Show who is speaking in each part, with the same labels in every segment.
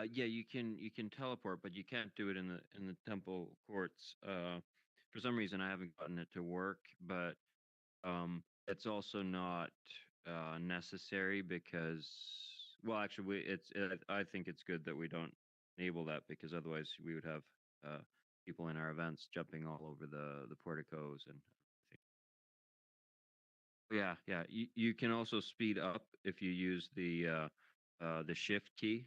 Speaker 1: Yeah, you can teleport, but you can't do it in the temple courts. For some reason, I haven't gotten it to work, but it's also not necessary because, well, actually, I think it's good that we don't enable that because otherwise we would have uh, people in our events jumping all over the porticos and everything. Yeah, yeah. You can also speed up if you use the shift key.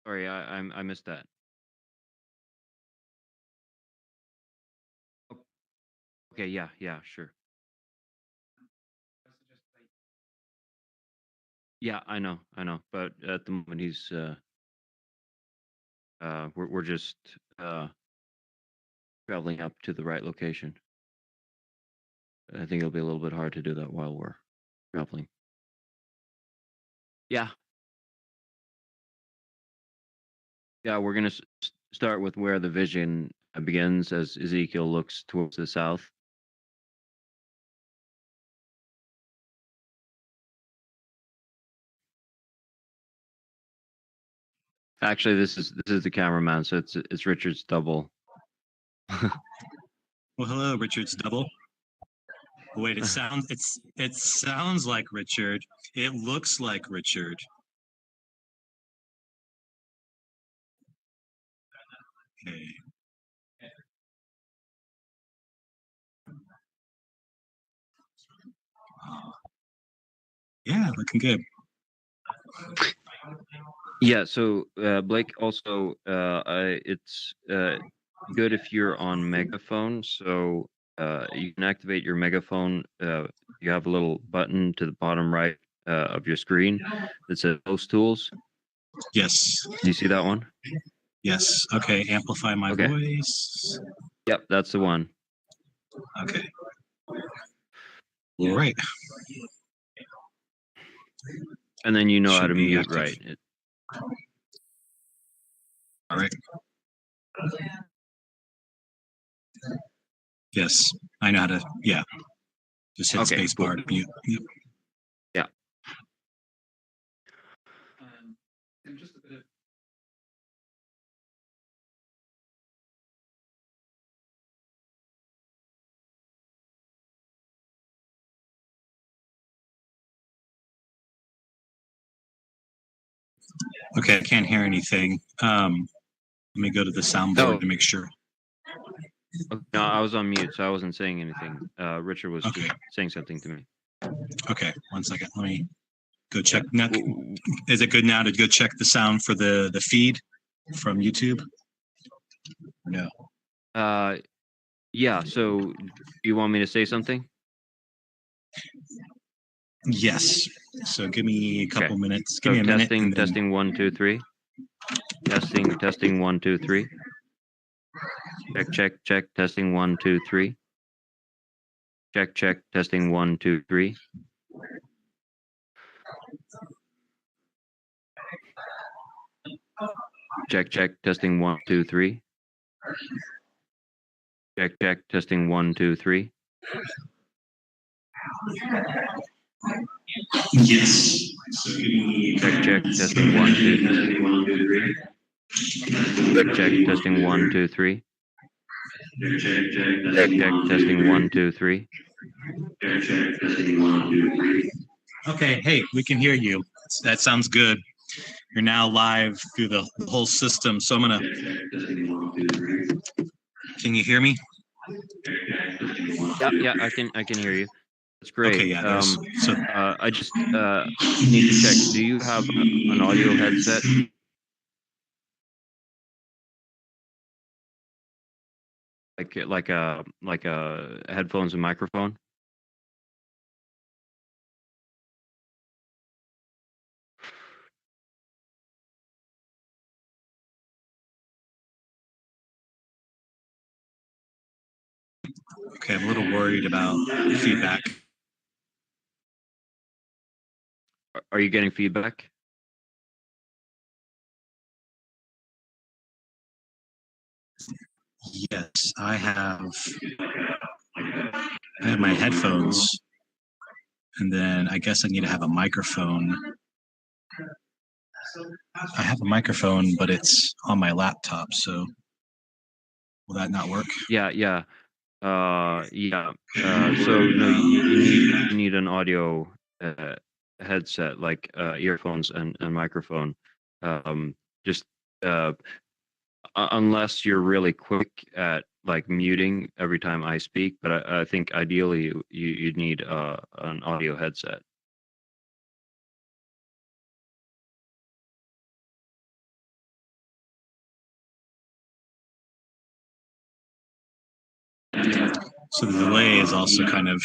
Speaker 1: Sorry, I missed that. O- Okay, yeah, yeah, sure. Yeah, I know. But at the moment, we're just uh, traveling up to the right location. I think it'll be a little bit hard to do that while we're traveling. Yeah, yeah, we're gonna start with where the vision begins as Ezekiel looks towards the south. Actually, this is the cameraman, so it's Richard's double.
Speaker 2: Well, hello, Richard's double. Wait, it sounds like Richard. It looks like Richard. Okay. Yeah, looking good.
Speaker 1: Yeah, so Blake, also, it's good if you're on megaphone. So you can activate your megaphone. You have a little button to the bottom right of your screen that says host tools.
Speaker 2: Yes.
Speaker 1: Do you see that one?
Speaker 2: Yes. Okay. Amplify my
Speaker 1: Okay.
Speaker 2: voice.
Speaker 1: Yep, that's the one.
Speaker 2: Okay. All right.
Speaker 1: And then you know how
Speaker 2: Should
Speaker 1: to
Speaker 2: be
Speaker 1: mute,
Speaker 2: active.
Speaker 1: right?
Speaker 2: All right. Yes, I know how to. Yeah, just hit
Speaker 1: Okay,
Speaker 2: space
Speaker 1: cool.
Speaker 2: bar to mute. Yep.
Speaker 1: Yeah.
Speaker 3: And just a bit of
Speaker 2: Okay, I can't hear anything. Let me go to the soundboard to make sure.
Speaker 1: No, I was on mute, so I wasn't saying anything. Richard was
Speaker 2: Okay.
Speaker 1: just saying something to me.
Speaker 2: Okay, 1 second. Let me go check. Now, is it good now to go check the sound for the feed from YouTube? No.
Speaker 1: Yeah. So, you want me to say something?
Speaker 2: Yes. So give me a couple minutes. Give
Speaker 1: So
Speaker 2: me a minute.
Speaker 1: testing,
Speaker 2: And then...
Speaker 1: testing, 1, 2, 3. Testing, testing, 1, 2, 3. Check, check, check. Testing, 1, 2, 3. Check, check. Testing, 1, 2, 3. Check, check. Testing, 1, 2, 3. Check, check. Testing, 1, 2, 3.
Speaker 2: Yes.
Speaker 1: Check, check. Testing, 1, 2, 3. Check, check. Testing, 1, 2, 3. Check, check. Testing, 1, 2, 3.
Speaker 2: Okay. Hey, we can hear you. That sounds good. You're now live through the whole system. So I'm gonna. Can you hear me?
Speaker 1: Yeah, yeah. I can hear you. That's great.
Speaker 2: Okay. Yeah. So
Speaker 1: I just need to check. Do you have an audio headset? Like a headphones and microphone?
Speaker 2: Okay, I'm a little worried about feedback.
Speaker 1: Are you getting feedback?
Speaker 2: Yes, I have my headphones, and then I guess I need to have a microphone. I have a microphone, but it's on my laptop, so will that not work?
Speaker 1: Yeah. So no, you need an audio headset, like earphones and microphone. Just unless you're really quick at like muting every time I speak, but I think ideally you'd need an audio headset.
Speaker 2: So the delay is also kind of.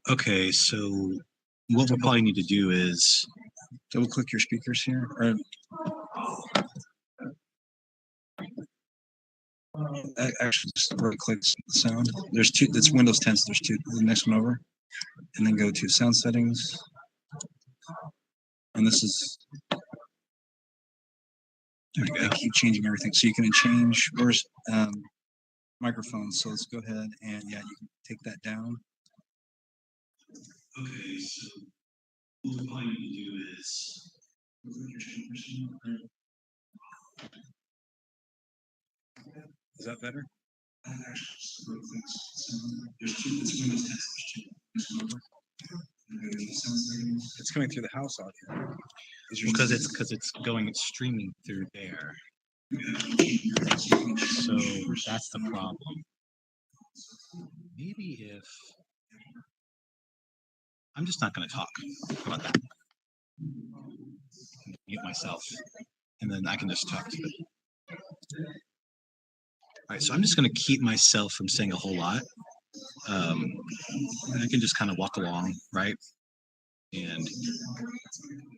Speaker 2: Okay, so what we'll probably need to do is double click your speakers here. Or, actually, just right click sound. There's two, that's Windows 10, so there's two. The next one over. And then go to sound settings. And this is. There we go. Keep changing everything. So you can change where's microphones. So let's go ahead and yeah, you can take that down. Okay, so what we're going to do is. Is that better? There's two. It's Windows 10. It's coming through the house audio. Because it's going streaming through there. So that's the problem. Maybe if I'm just not going to talk. How about that? Mute myself, and then I can just talk to it. All right, so I'm just going to keep myself from saying a whole lot. And I can just kind of walk along, right? And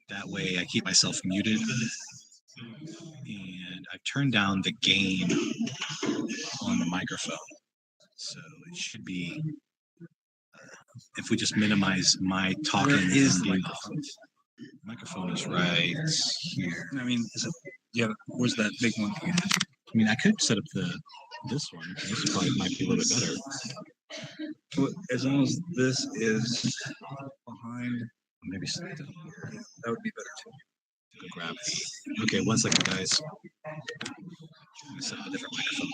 Speaker 2: that way I keep myself muted. And I've turned down the gain on the microphone. So it should be, if we just minimize my talking. Where is the microphone? Microphone is right here. I mean, is it, yeah, where's that big one? I mean, I could set up this one. This probably might be a little bit better. As long as this is behind, maybe that would be better too. Go grab it. Okay, one second, guys. I'm gonna set up a different microphone.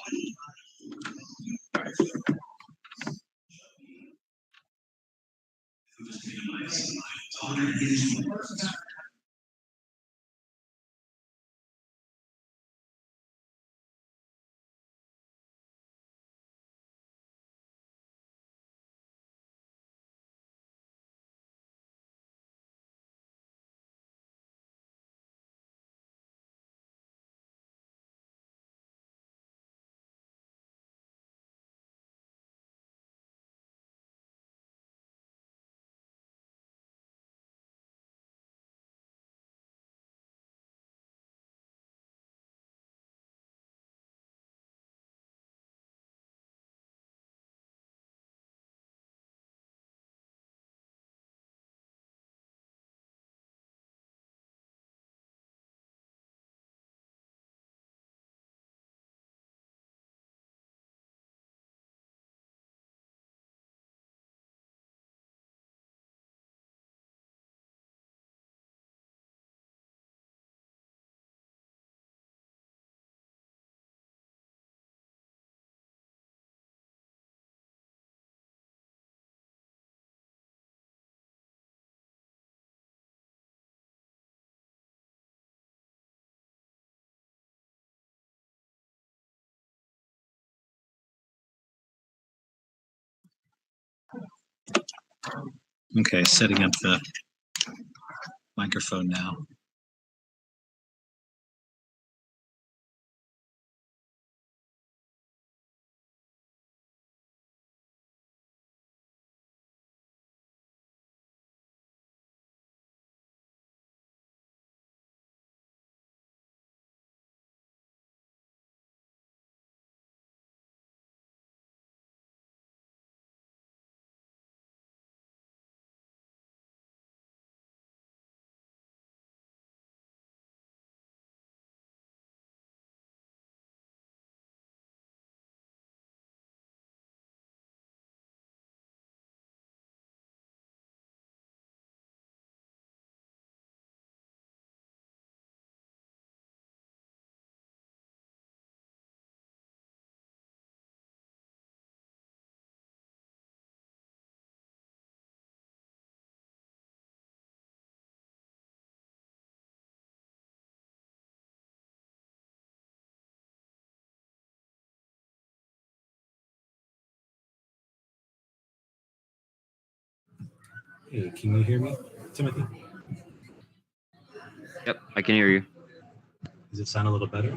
Speaker 2: Okay, setting up the microphone now. Hey, can you hear me, Timothy?
Speaker 1: Yep, I can hear you.
Speaker 2: Does it sound a little better?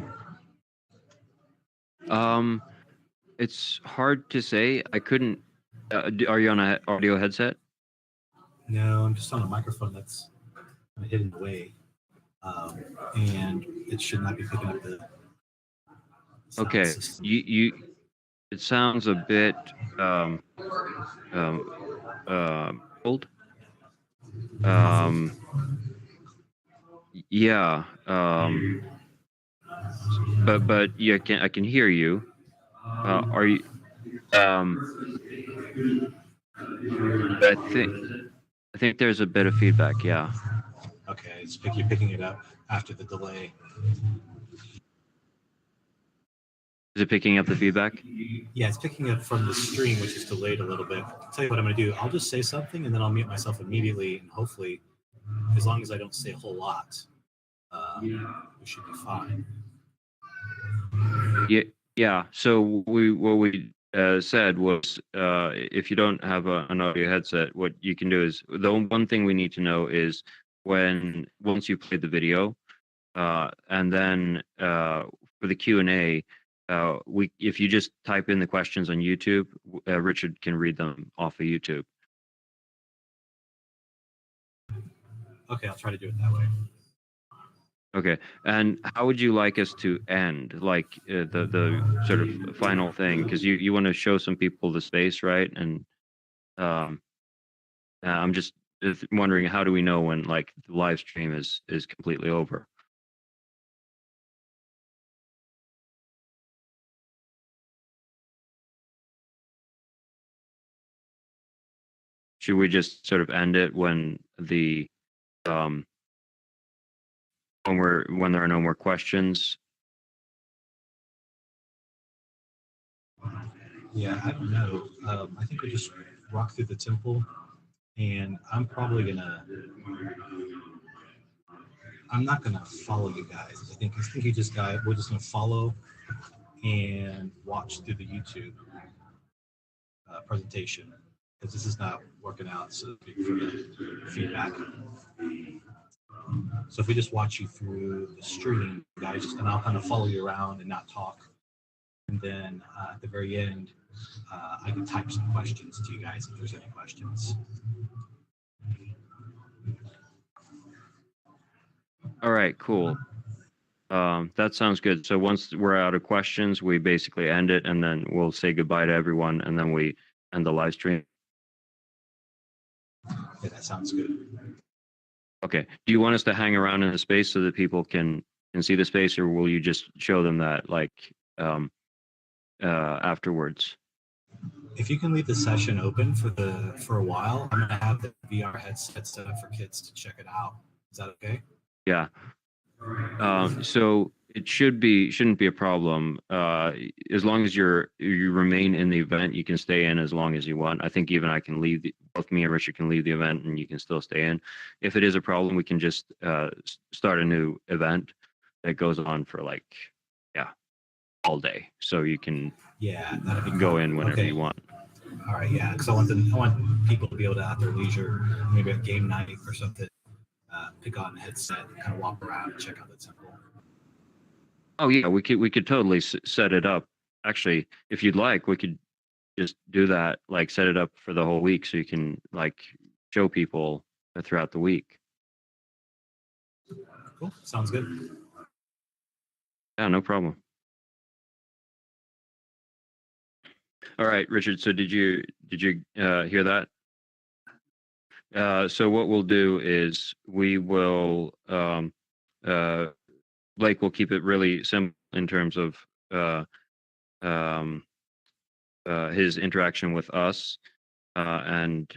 Speaker 1: It's hard to say. I couldn't. Are you on an audio headset?
Speaker 2: No, I'm just on a microphone that's hidden away, and it should not be picking up the sound
Speaker 1: Okay.
Speaker 2: system.
Speaker 1: It sounds a bit old. Yeah. But yeah, I can hear you. Are you? I think there's a bit of feedback. Yeah.
Speaker 2: Okay, you're picking it up after the delay.
Speaker 1: Is it picking up the feedback?
Speaker 2: Yeah, it's picking up from the stream, which is delayed a little bit. I'll tell you what I'm going to do. I'll just say something, and then I'll mute myself immediately, and hopefully, as long as I don't say a whole lot, we should be fine.
Speaker 1: Yeah. So what we said was, if you don't have an audio headset, what you can do is the one thing we need to know is once you play the video, and then for the Q&A, if you just type in the questions on YouTube, Richard can read them off of YouTube.
Speaker 2: Okay, I'll try to do it that way.
Speaker 1: Okay, and how would you like us to end, like the sort of final thing? Because you want to show some people the space, right? And I'm just wondering, how do we know when like the live stream is completely over? Should we just sort of end it when the when there are no more questions?
Speaker 2: Yeah, I don't know. I think we just walk through the temple, and I'm not gonna follow you guys. I think we're just gonna follow and watch through the YouTube presentation, because this is not working out. So for the feedback. So if we just watch you through the stream, guys, and I'll kind of follow you around and not talk. And then at the very end, I can type some questions to you guys if there's any questions.
Speaker 1: All right, cool. That sounds good. So once we're out of questions, we basically end it, and then we'll say goodbye to everyone, and then we end the live stream.
Speaker 2: Yeah, that sounds good.
Speaker 1: Okay. Do you want us to hang around in the space so that people can see the space, or will you just show them that like afterwards?
Speaker 2: If you can leave the session open for a while, I'm gonna have the VR headset set up for kids to check it out. Is that okay?
Speaker 1: Yeah. So it shouldn't be a problem. As long as you remain in the event, you can stay in as long as you want. I think even I can leave. Both me and Richard can leave the event, and you can still stay in. If it is a problem, we can just start a new event that goes on for like all day, so you can
Speaker 2: that'd be
Speaker 1: go
Speaker 2: cool.
Speaker 1: in whenever you want.
Speaker 2: All right, yeah, because I want people to be able to at their leisure, maybe at game night or something, pick on a headset, kind of walk around and check out the temple.
Speaker 1: Oh yeah, we could totally set it up. Actually, if you'd like, we could just do that. Like set it up for the whole week, so you can like show people throughout the week.
Speaker 2: Cool, sounds good.
Speaker 1: Yeah, no problem. All right, Richard. So did you hear that? So what we'll do is we will uh, Blake will keep it really simple in terms of uh, um, his interaction with us, and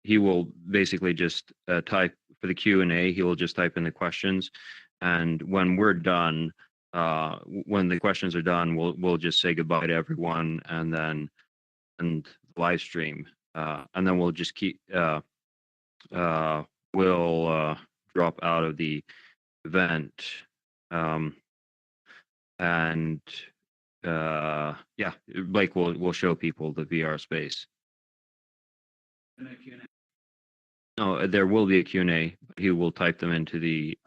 Speaker 1: he will basically just type for the Q&A. He will just type in the questions, and when we're done, when the questions are done, we'll just say goodbye to everyone, and then live stream, and then we'll just keep uh, will drop out of the event, um, and yeah, Blake will show people the VR space. No, there will be a Q&A. But he will type them into the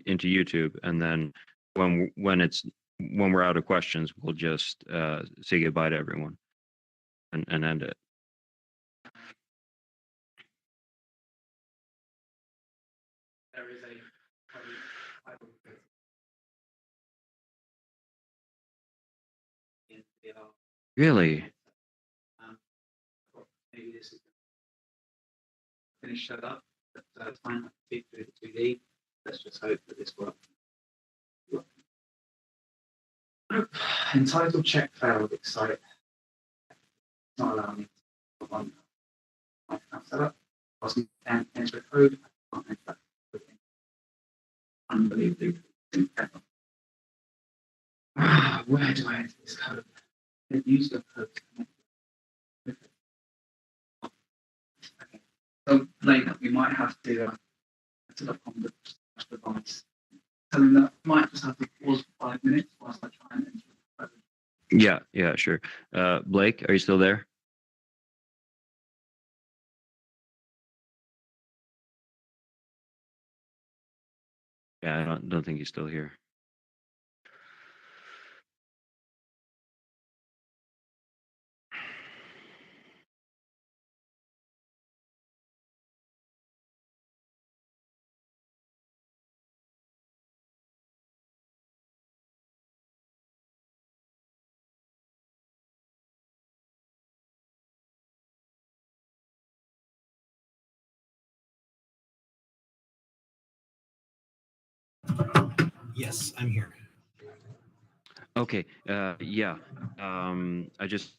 Speaker 1: into YouTube, and then when we're out of questions, we'll just say goodbye to everyone and end it.
Speaker 3: There is a in VR.
Speaker 1: Really?
Speaker 3: Maybe this is finish that up. But fine, I can feed through the 2D. Let's just hope that this works. Entitled check failed excite. It's not allowing me to put on my setup. I wasn't enter a code. I can't enter that code. Unbelievably. Where do I enter this code? Use the code to connect. Okay. So later we might have to set up on the device. Telling that I might just have to pause for 5 minutes whilst I try and enter the code.
Speaker 1: Yeah, sure. Blake, are you still there? Yeah, I don't think he's still here.
Speaker 2: Yes, I'm here.
Speaker 1: Okay. Yeah. I just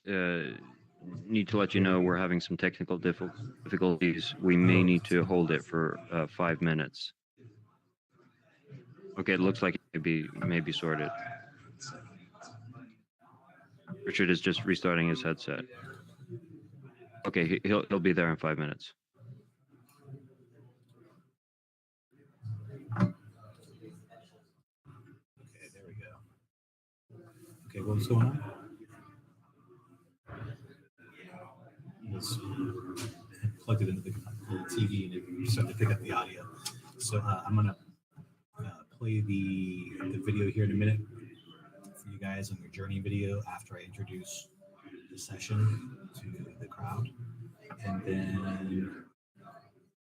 Speaker 1: need to let you know we're having some technical difficulties. We may need to hold it for 5 minutes. Okay, it looks like it may be sorted. Richard is just restarting his headset. Okay, he'll be there in 5 minutes.
Speaker 2: Okay, there we go. Okay, what was going on? Was plugged it into the TV and it started to pick up the audio. So I'm gonna play the video here in a minute for you guys on your journey video after I introduce the session to the crowd, and then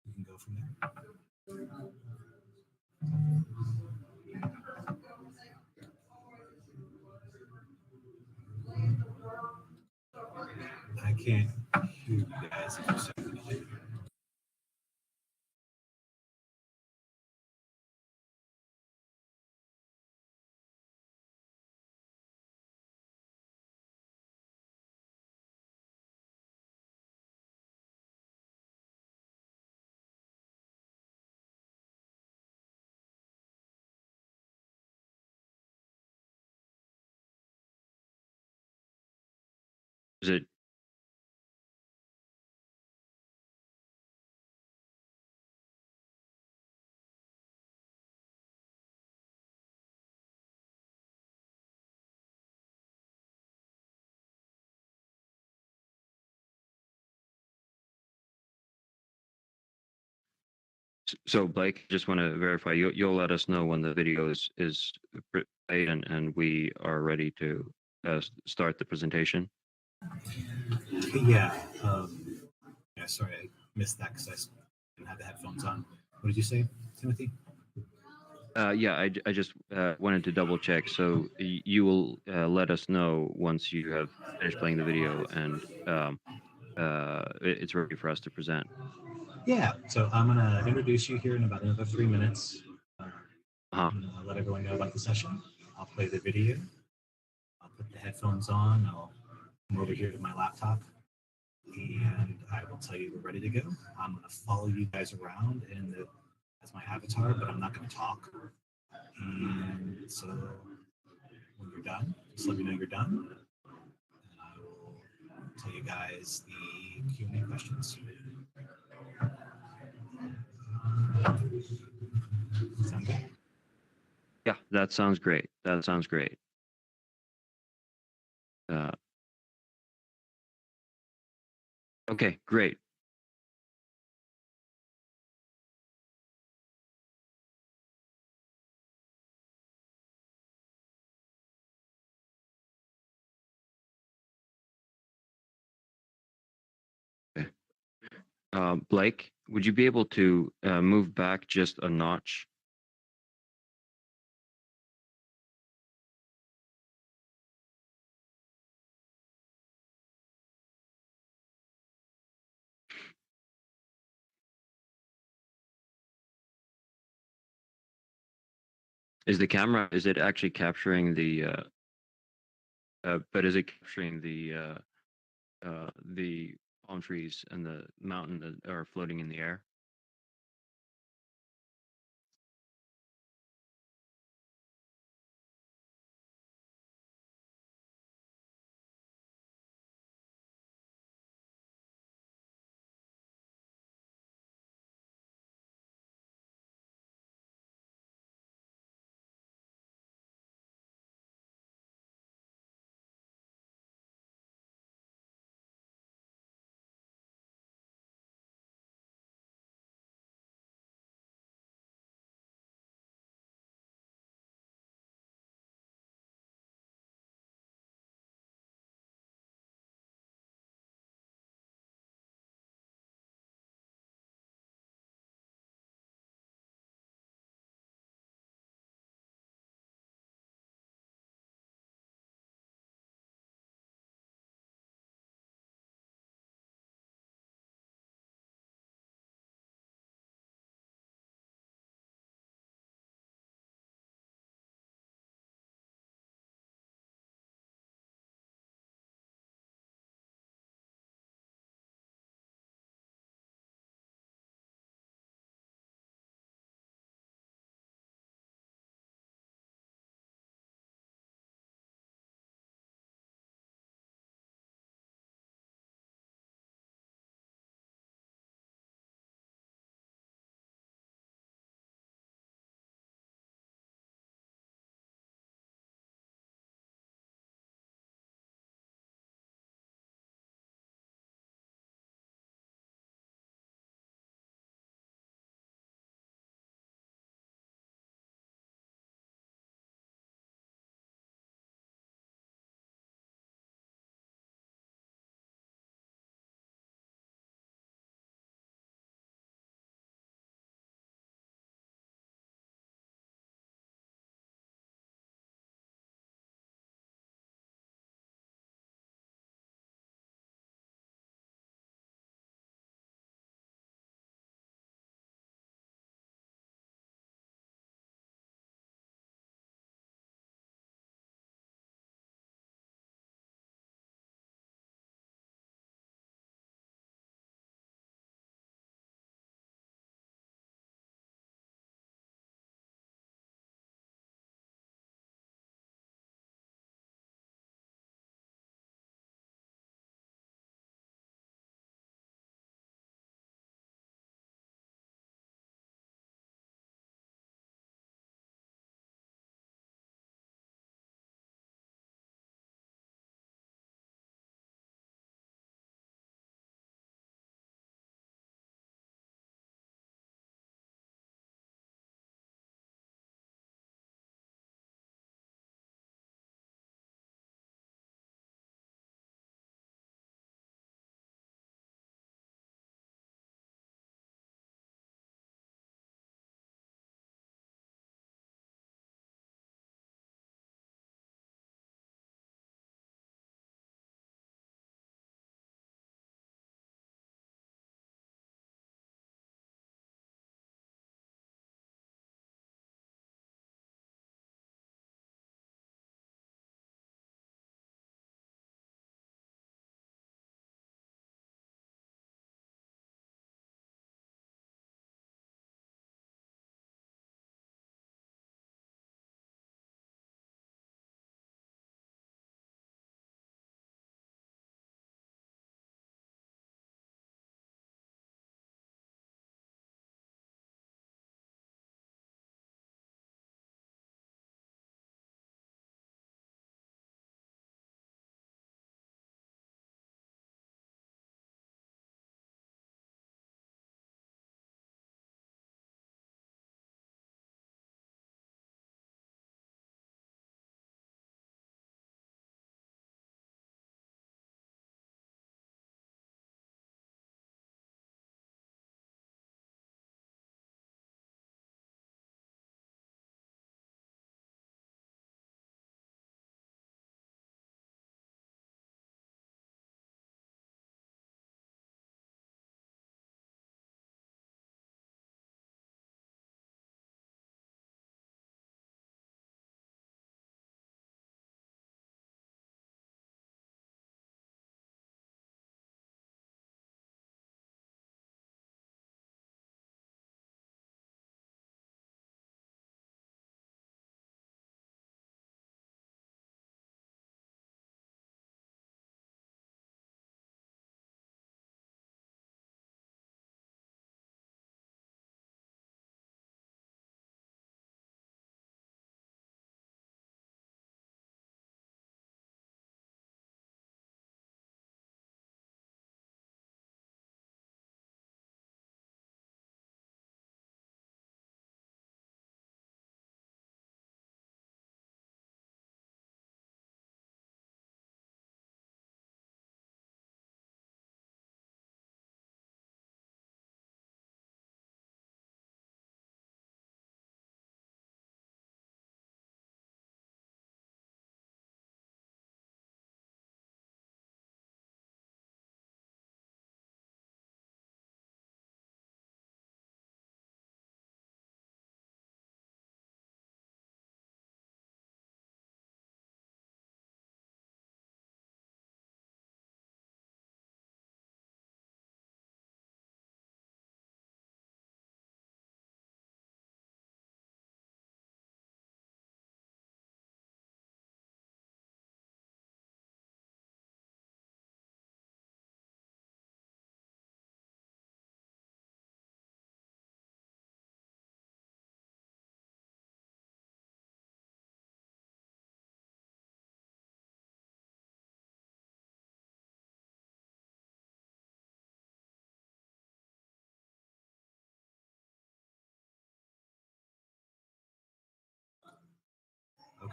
Speaker 2: we can go from there. I can't hear you guys if you say anything.
Speaker 1: Is it So Blake, just want to verify, you'll let us know when the video is played and we are ready to start the presentation.
Speaker 2: Yeah. Yeah. Sorry, I missed that because I didn't have the headphones on. What did you say, Timothy?
Speaker 1: Yeah, I just wanted to double check. So you will let us know once you have finished playing the video and it's ready for us to present.
Speaker 2: Yeah. So I'm gonna introduce you here in about another 3 minutes.
Speaker 1: Uh-huh.
Speaker 2: I'll let everyone know about the session. I'll play the video. I'll put the headphones on. I'll come over here to my laptop, and I will tell you we're ready to go. I'm going to follow you guys around as my avatar, but I'm not going to talk. And so when you're done, just let me know you're done, and I will tell you guys the Q&A questions. Sound good?
Speaker 1: Yeah, that sounds great. That sounds great. Okay, great. Okay. Blake, would you be able to move back just a notch? Is the camera, is it actually capturing but is it capturing the palm trees and the mountain that are floating in the air?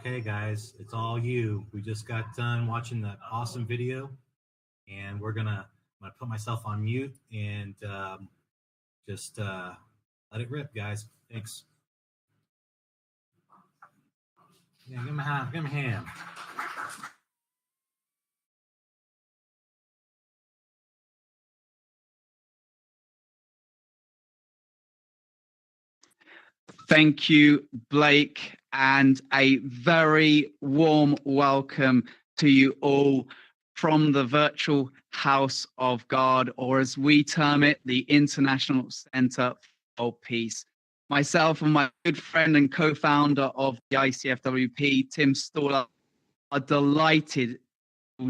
Speaker 2: Okay, guys, it's all you. We just got done watching that awesome video, and I'm gonna put myself on mute and just let it rip, guys. Thanks. Yeah, give him a hand. Give him a hand.
Speaker 3: Thank you, Blake, and a very warm welcome to you all from the virtual House of God, or as we term it, the International Center for Peace. Myself and my good friend and co-founder of the ICFWP, Tim Stahle, are delighted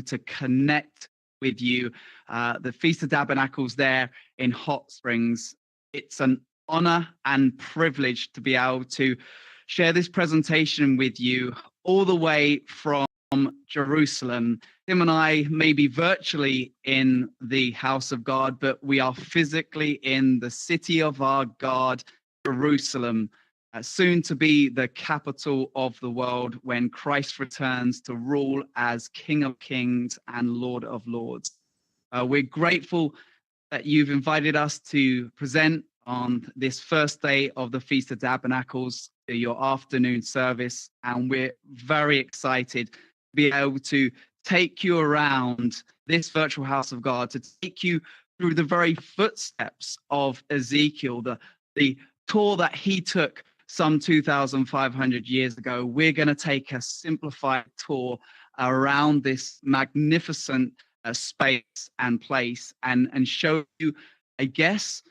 Speaker 3: to connect with you. The Feast of Tabernacles there in Hot Springs. It's an honor and privilege to be able to share this presentation with you all the way from Jerusalem. Tim and I may be virtually in the house of God, but we are physically in the city of our God, Jerusalem, soon to be the capital of the world when Christ returns to rule as King of Kings and Lord of Lords. We're grateful that you've invited us to present on this first day of the Feast of Tabernacles, your afternoon service, and we're very excited to be able to take you around this virtual house of God, to take you through the very footsteps of Ezekiel, the tour that he took some 2,500 years ago. We're going to take a simplified tour around this magnificent space and place and show you, I guess,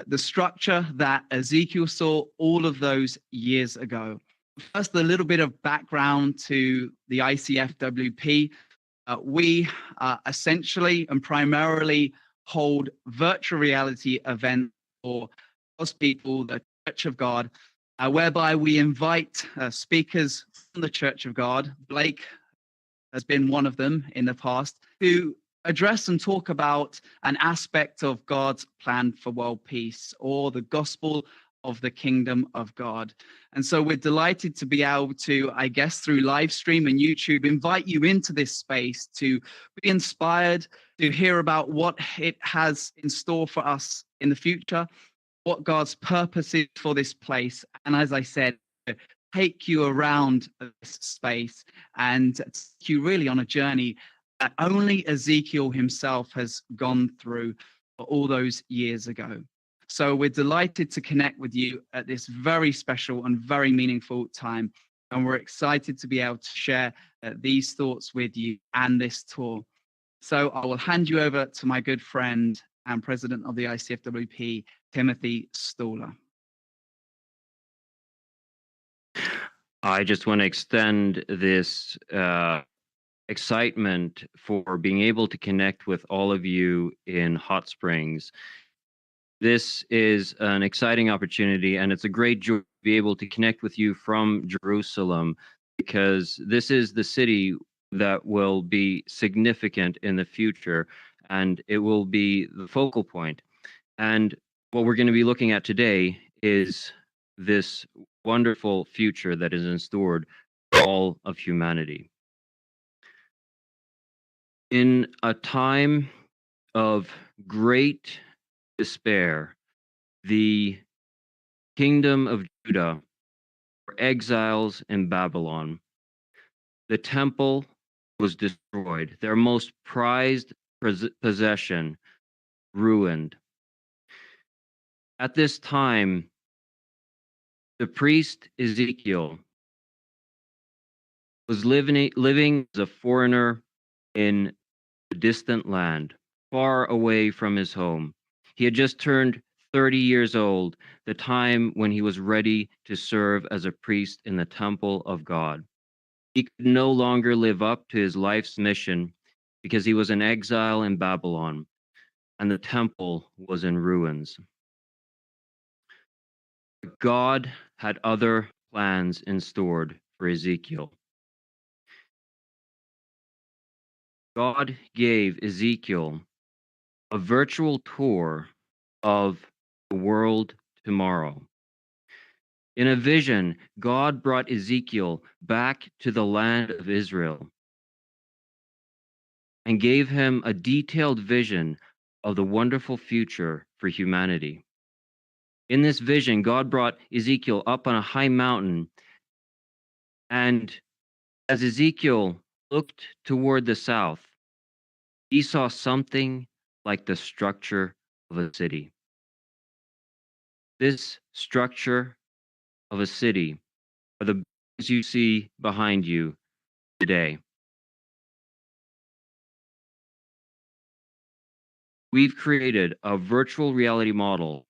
Speaker 3: the structure that Ezekiel saw all of those years ago. First, a little bit of background to the ICFWP. We essentially and primarily hold virtual reality events for God's people, the Church of God, whereby we invite speakers from the Church of God. Blake has been one of them in the past, to address and talk about an aspect of God's plan for world peace, or the gospel of the kingdom of God. And so we're delighted to be able to, I guess, through live stream and YouTube, invite you into this space to be inspired, to hear about what it has in store for us in the future, what God's purpose is for this place. And as I said, take you around this space and take you really on a journey that only Ezekiel himself has gone through all those years ago. So we're delighted to connect with you at this very special and very meaningful time. And we're excited to be able to share these thoughts with you and this tour. So I will hand you over to my good friend and president of the ICFWP, Timothy Stahle.
Speaker 1: I just want to extend this excitement for being able to connect with all of you in Hot Springs. This is an exciting opportunity, and it's a great joy to be able to connect with you from Jerusalem, because this is the city that will be significant in the future, and it will be the focal point. And what we're going to be looking at today is this wonderful future that is in store for all of humanity. In a time of great despair, the kingdom of Judah were exiles in Babylon. The temple was destroyed, their most prized possession ruined. At this time, the priest Ezekiel was living as a foreigner in a distant land, far away from his home. He had just turned 30 years old, the time when he was ready to serve as a priest in the temple of God. He could no longer live up to his life's mission because he was in exile in Babylon, and the temple was in ruins. God had other plans in store for Ezekiel. God gave Ezekiel a virtual tour of the world tomorrow. In a vision, God brought Ezekiel back to the land of Israel and gave him a detailed vision of the wonderful future for humanity. In this vision, God brought Ezekiel up on a high mountain, and as Ezekiel looked toward the south, he saw something like the structure of a city. This structure of a city are the buildings you see behind you today. We've created a virtual reality model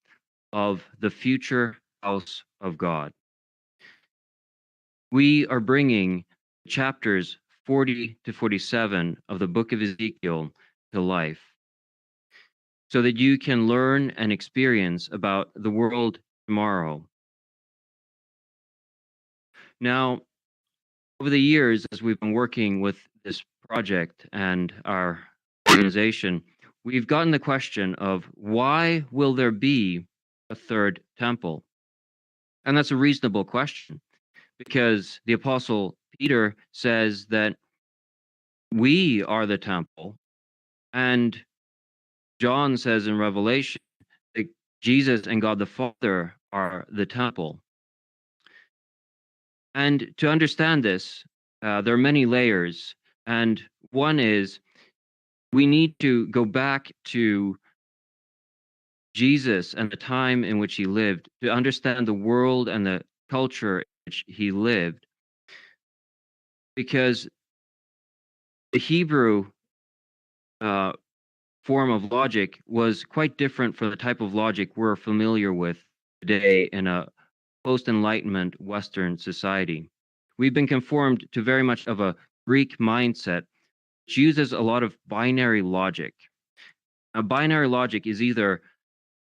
Speaker 1: of the future house of God. We are bringing chapters 40 to 47 of the book of Ezekiel to life so that you can learn and experience about the world tomorrow. Now, over the years, as we've been working with this project and our organization, we've gotten the question of why will there be a third temple? And that's a reasonable question because the Apostle Peter says that we are the temple, and John says in Revelation that Jesus and God the Father are the temple. And to understand this, there are many layers. And one is we need to go back to Jesus and the time in which he lived to understand the world and the culture in which he lived. Because the Hebrew form of logic was quite different from the type of logic we're familiar with today in a post-Enlightenment Western society. We've been conformed to very much of a Greek mindset, which uses a lot of binary logic. Now, binary logic is either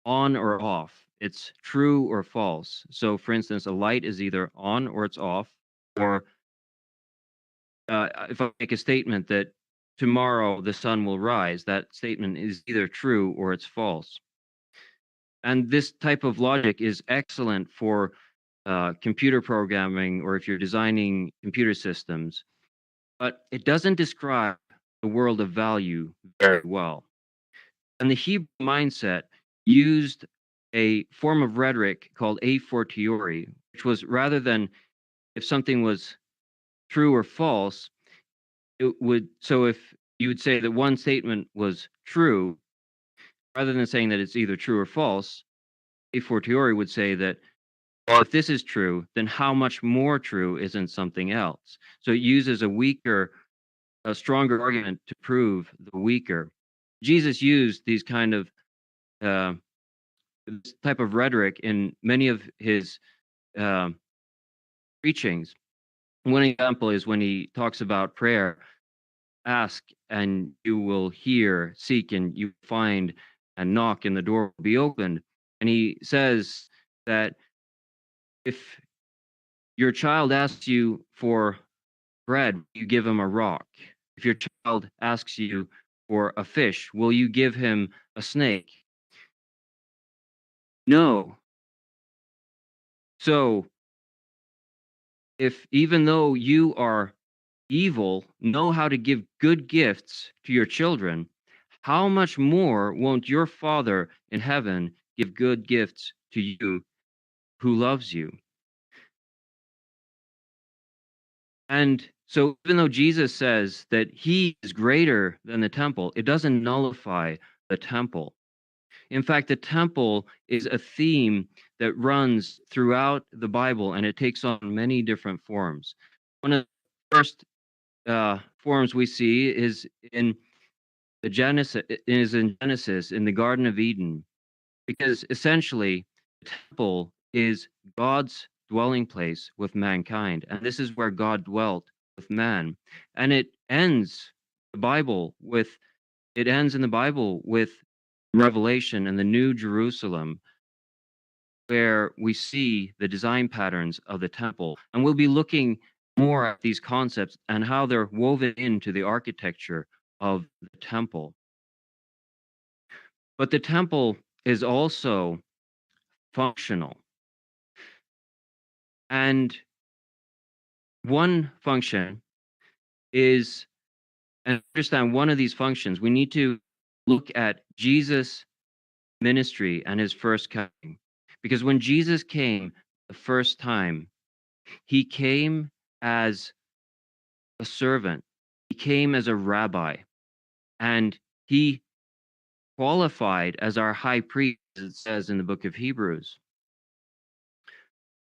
Speaker 1: on or off. It's true or false. So, for instance, a light is either on or it's off. Or if I make a statement that tomorrow the sun will rise, that statement is either true or it's false. And this type of logic is excellent for computer programming or if you're designing computer systems, but it doesn't describe the world of value very well. And the Hebrew mindset used a form of rhetoric called a fortiori, which was rather than if something was true or false, it would, so if you would say that one statement was true, rather than saying that it's either true or false, a fortiori would say that, well, if this is true, then how much more true isn't something else? So it uses a stronger argument to prove the weaker. Jesus used these kind of uh, this type of rhetoric in many of his uh, preachings. One example is when he talks about prayer: ask and you will hear, seek and you find, and knock and the door will be opened. And he says that if your child asks you for bread, you give him a rock. If your child asks you for a fish, will you give him a snake? No. So, if even though you are evil, know how to give good gifts to your children, how much more won't your Father in heaven give good gifts to you who loves you? And so, even though Jesus says that he is greater than the temple, it doesn't nullify the temple. In fact, the temple is a theme that runs throughout the Bible and it takes on many different forms. One of the first forms we see is in Genesis in the Garden of Eden, because essentially the temple is God's dwelling place with mankind, and this is where God dwelt with man. And it ends in the Bible with Revelation and the New Jerusalem, where we see the design patterns of the temple. And we'll be looking more at these concepts and how they're woven into the architecture of the temple. But the temple is also functional. And one function is, and understand one of these functions, we need to look at Jesus' ministry and his first coming. Because when Jesus came the first time, he came as a servant, he came as a rabbi, and he qualified as our high priest, as it says in the book of Hebrews.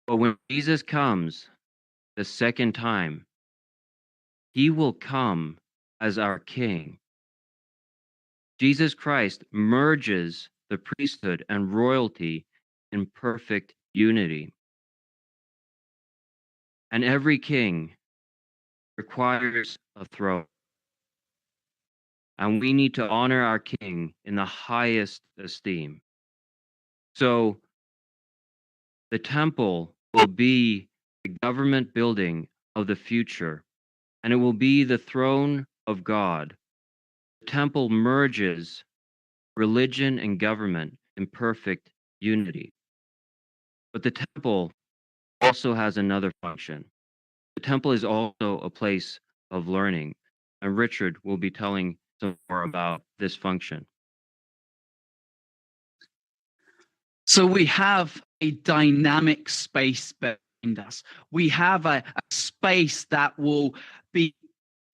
Speaker 1: But when Jesus comes the second time, he will come as our king. Jesus Christ merges the priesthood and royalty in perfect unity. And every king requires a throne. And we need to honor our king in the highest esteem. So the temple will be the government building of the future, and it will be the throne of God. The temple merges religion and government in perfect unity. But the temple also has another function. The temple is also a place of learning, and Richard will be telling some more about this function.
Speaker 3: So we have a dynamic space behind us. We have a space that will be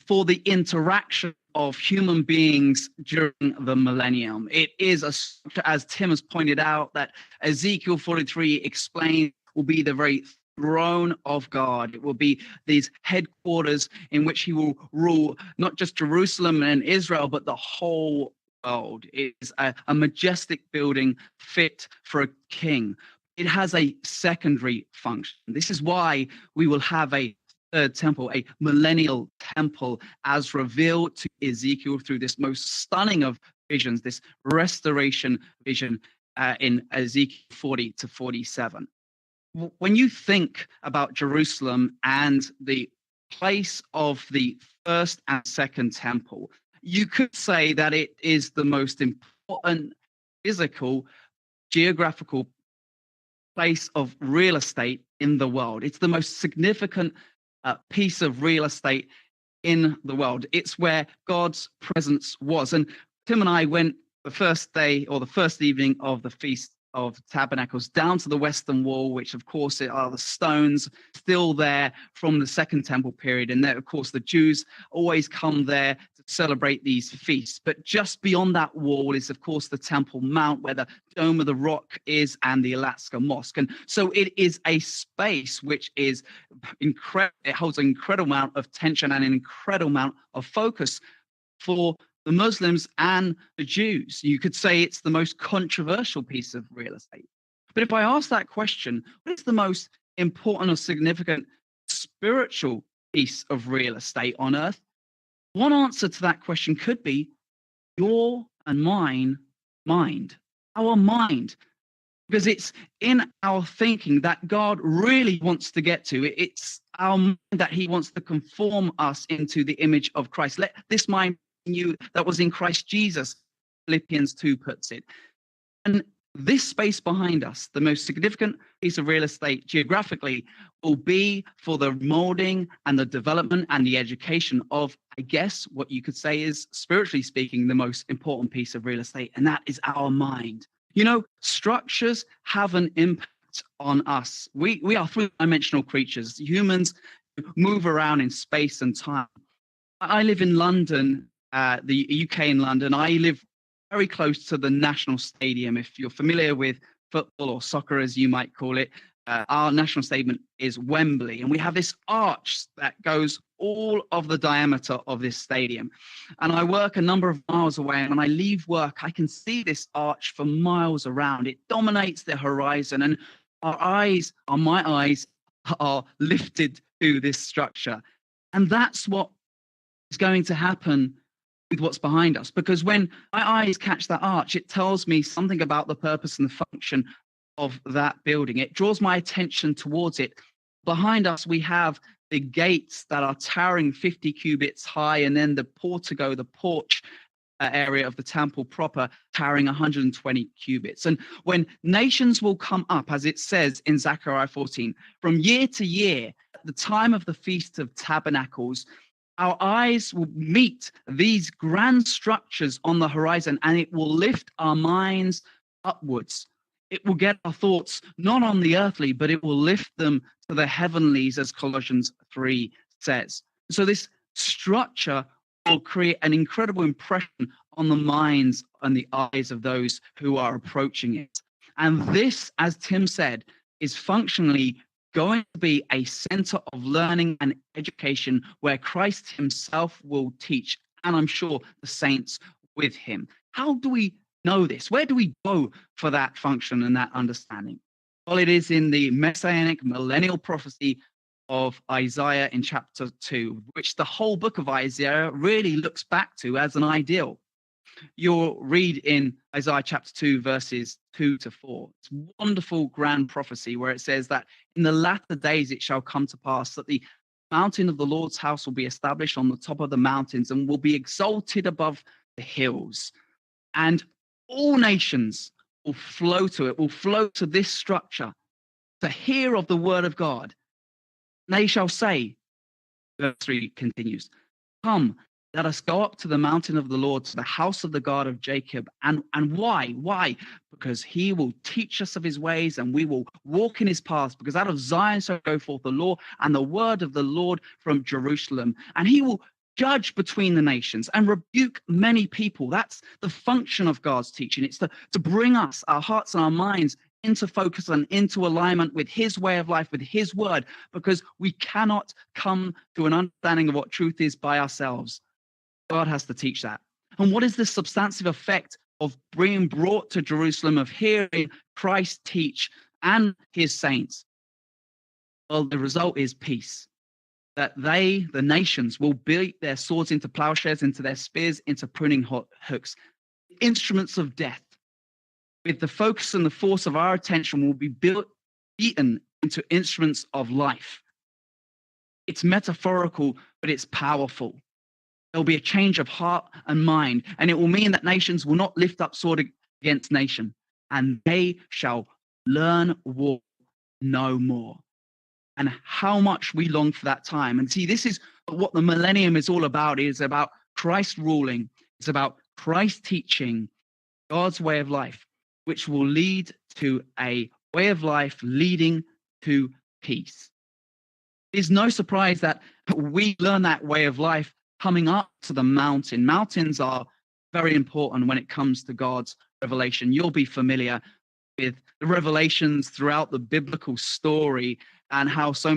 Speaker 3: for the interaction of human beings during the millennium. It is a structure, as Tim has pointed out, that Ezekiel 43 explains will be the very throne of God. It will be these headquarters in which he will rule not just Jerusalem and Israel, but the whole world. It is a majestic building fit for a king. It has a secondary function. This is why we will have a third temple, a millennial temple, as revealed to Ezekiel through this most stunning of visions, this restoration vision in Ezekiel 40 to 47. When you think about Jerusalem and the place of the first and second temple, you could say that it is the most important physical, geographical place of real estate in the world. It's the most significant piece of real estate in the world. It's where God's presence was. And Tim and I went the first day or the first evening of the Feast of Tabernacles down to the Western Wall, which of course are the stones still there from the Second Temple period. And then, of course, the Jews always come there to celebrate these feasts. But just beyond that wall is, of course, the Temple Mount, where the Dome of the Rock is, and the Alaska Mosque. And so it is a space which is incredible. It holds an incredible amount of tension and an incredible amount of focus for the Muslims and the Jews. You could say it's the most controversial piece of real estate. But if I ask that question, what is the most important or significant spiritual piece of real estate on earth? One answer to that question could be your and mine mind, our mind. Because it's in our thinking that God really wants to get to. It's our mind that he wants to conform us into the image of Christ. Let this mind you that was in Christ Jesus, Philippians 2 puts it. And this space behind us, the most significant piece of real estate geographically, will be for the molding and the development and the education of, I guess, what you could say is, spiritually speaking, the most important piece of real estate, and that is our mind. You know, structures have an impact on us. We are three-dimensional creatures. Humans move around in space and time. I live in London, the UK in London. I live very close to the National Stadium. If you're familiar with football or soccer, as you might call it, our national stadium is Wembley. And we have this arch that goes all of the diameter of this stadium. And I work a number of miles away. And when I leave work, I can see this arch for miles around. It dominates the horizon. And my eyes are lifted to this structure. And that's what is going to happen with what's behind us, because when my eyes catch that arch, it tells me something about the purpose and the function of that building. It draws my attention towards it. Behind us, we have the gates that are towering 50 cubits high, and then the portico, the porch, area of the temple proper, carrying 120 cubits. And when nations will come up, as it says in Zechariah 14, from year to year, at the time of the Feast of Tabernacles, our eyes will meet these grand structures on the horizon, and it will lift our minds upwards. It will get our thoughts not on the earthly, but it will lift them to the heavenlies, as Colossians 3 says. So this structure will create an incredible impression on the minds and the eyes of those who are approaching it. And this, as Tim said, is functionally going to be a center of learning and education where Christ himself will teach, and I'm sure the saints with him. How do we know this? Where do we go for that function and that understanding? Well, it is in the messianic millennial prophecy of Isaiah in chapter 2, which the whole book of Isaiah really looks back to as an ideal. You'll read in Isaiah chapter 2, verses 2 to 4. It's a wonderful grand prophecy where it says that in the latter days it shall come to pass that the mountain of the Lord's house will be established on the top of the mountains and will be exalted above the hills. And all nations will flow to it, will flow to this structure to hear of the word of God. They shall say, verse 3 continues, come, let us go up to the mountain of the Lord, to the house of the God of Jacob. And why? Why? Because he will teach us of his ways and we will walk in his paths, because out of Zion shall go forth the law and the word of the Lord from Jerusalem. And he will judge between the nations and rebuke many people. That's the function of God's teaching. It's to bring us, our hearts and our minds, into focus and into alignment with his way of life, with his word, because we cannot come to an understanding of what truth is by ourselves. God has to teach that. And what is the substantive effect of being brought to Jerusalem, of hearing Christ teach and his saints? Well, the result is peace. That they, the nations, will beat their swords into plowshares, into their spears, into pruning hooks, instruments of death. With the focus and the force of our attention will be beaten into instruments of life. It's metaphorical, but it's powerful. There'll be a change of heart and mind, and it will mean that nations will not lift up sword against nation, and they shall learn war no more. And how much we long for that time. And see, this is what the millennium is all about. It is about Christ ruling. It's about Christ teaching God's way of life, which will lead to a way of life leading to peace. It's no surprise that we learn that way of life coming up to the mountain. Mountains are very important when it comes to God's revelation. You'll be familiar with the revelations throughout the biblical story and how so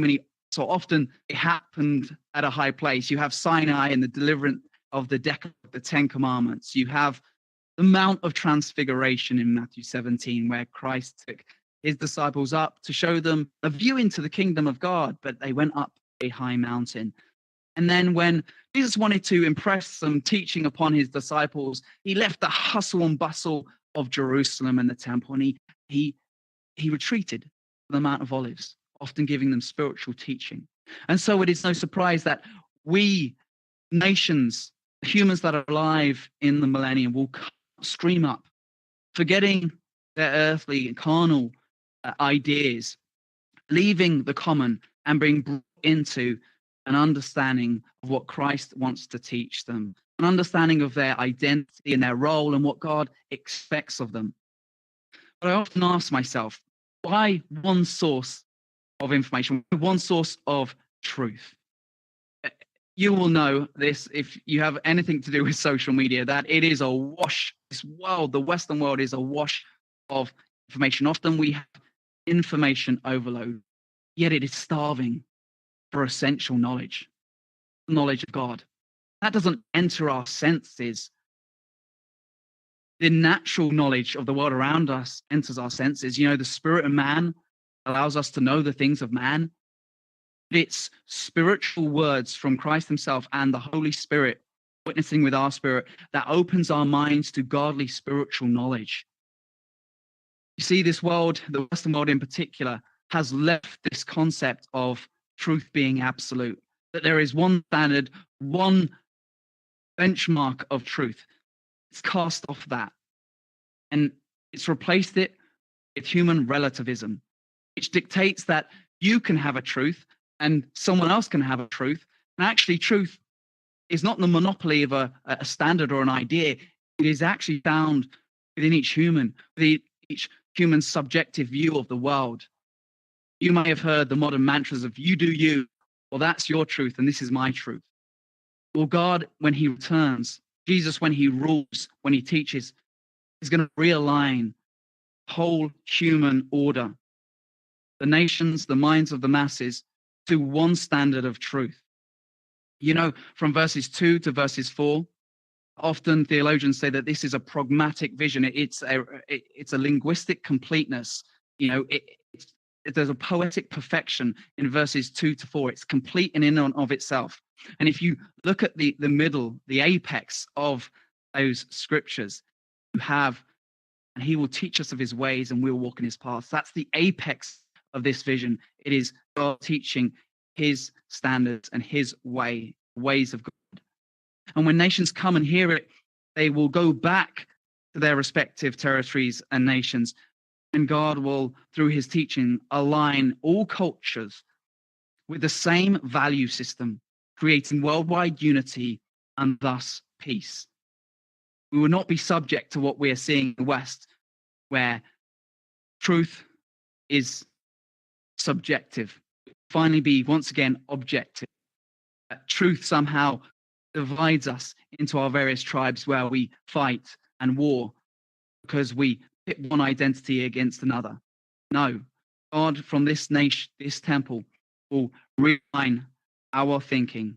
Speaker 3: often it happened at a high place. You have Sinai and the deliverance of the Ten Commandments. You have the Mount of Transfiguration in Matthew 17, where Christ took his disciples up to show them a view into the kingdom of God, but they went up a high mountain. And then when Jesus wanted to impress some teaching upon his disciples, he left the hustle and bustle of Jerusalem and the temple, and he retreated to the Mount of Olives, often giving them spiritual teaching. And so it is no surprise that we, nations, humans that are alive in the millennium, will stream up, forgetting their earthly and carnal ideas, leaving the common and being brought into an understanding of what Christ wants to teach them, an understanding of their identity and their role and what God expects of them. But I often ask myself, why one source of information, one source of truth? You will know this if you have anything to do with social media, that it is awash. This world, the Western world, is awash of information. Often we have information overload, yet it is starving for essential knowledge of God. That doesn't enter our senses. The natural knowledge of the world around us enters our senses. You know, the spirit of man allows us to know the things of man. It's spiritual words from Christ himself and the Holy Spirit witnessing with our spirit that opens our minds to godly spiritual knowledge. You see, this world, the Western world in particular, has left this concept of truth being absolute, that there is one standard, one benchmark of truth. It's cast off that, and it's replaced it with human relativism, which dictates that you can have a truth and someone else can have a truth. And actually, truth is not the monopoly of a standard or an idea. It is actually found within each human, within each human's subjective view of the world. You may have heard the modern mantras of "you do you," well, that's your truth and this is my truth. Well, God, when he returns, Jesus, when he rules, when he teaches, is going to realign whole human order, the nations, the minds of the masses, to one standard of truth. You know, from verses 2 to verses 4, often theologians say that this is a pragmatic vision. It's a linguistic completeness. You know, there's a poetic perfection in verses 2 to 4. It's complete in and of itself. And if you look at the middle, the apex of those scriptures, you have, and he will teach us of his ways and we'll walk in his paths. That's the apex of this vision. It is God teaching his standards and his ways of God. And when nations come and hear it, they will go back to their respective territories and nations. And God will, through his teaching, align all cultures with the same value system, creating worldwide unity and thus peace. We will not be subject to what we are seeing in the West, where truth is subjective. Finally, be once again objective. Truth somehow divides us into our various tribes where we fight and war because we pit one identity against another. No, God from this nation, this temple, will realign our thinking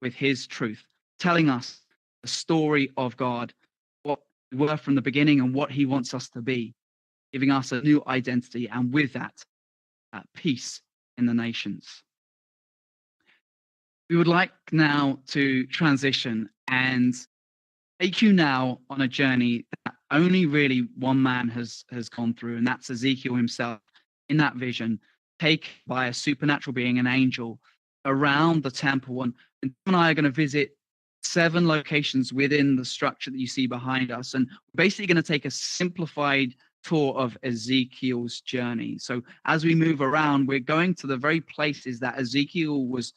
Speaker 3: with his truth, telling us the story of God, what we were from the beginning and what he wants us to be, giving us a new identity, and with that, peace in the nations. We would like now to transition and take you now on a journey that only really one man has gone through, and that's Ezekiel himself in that vision, taken by a supernatural being, an angel, around the temple. And Tim and I are going to visit 7 locations within the structure that you see behind us. And we're basically going to take a simplified tour of Ezekiel's journey. So as we move around, we're going to the very places that Ezekiel was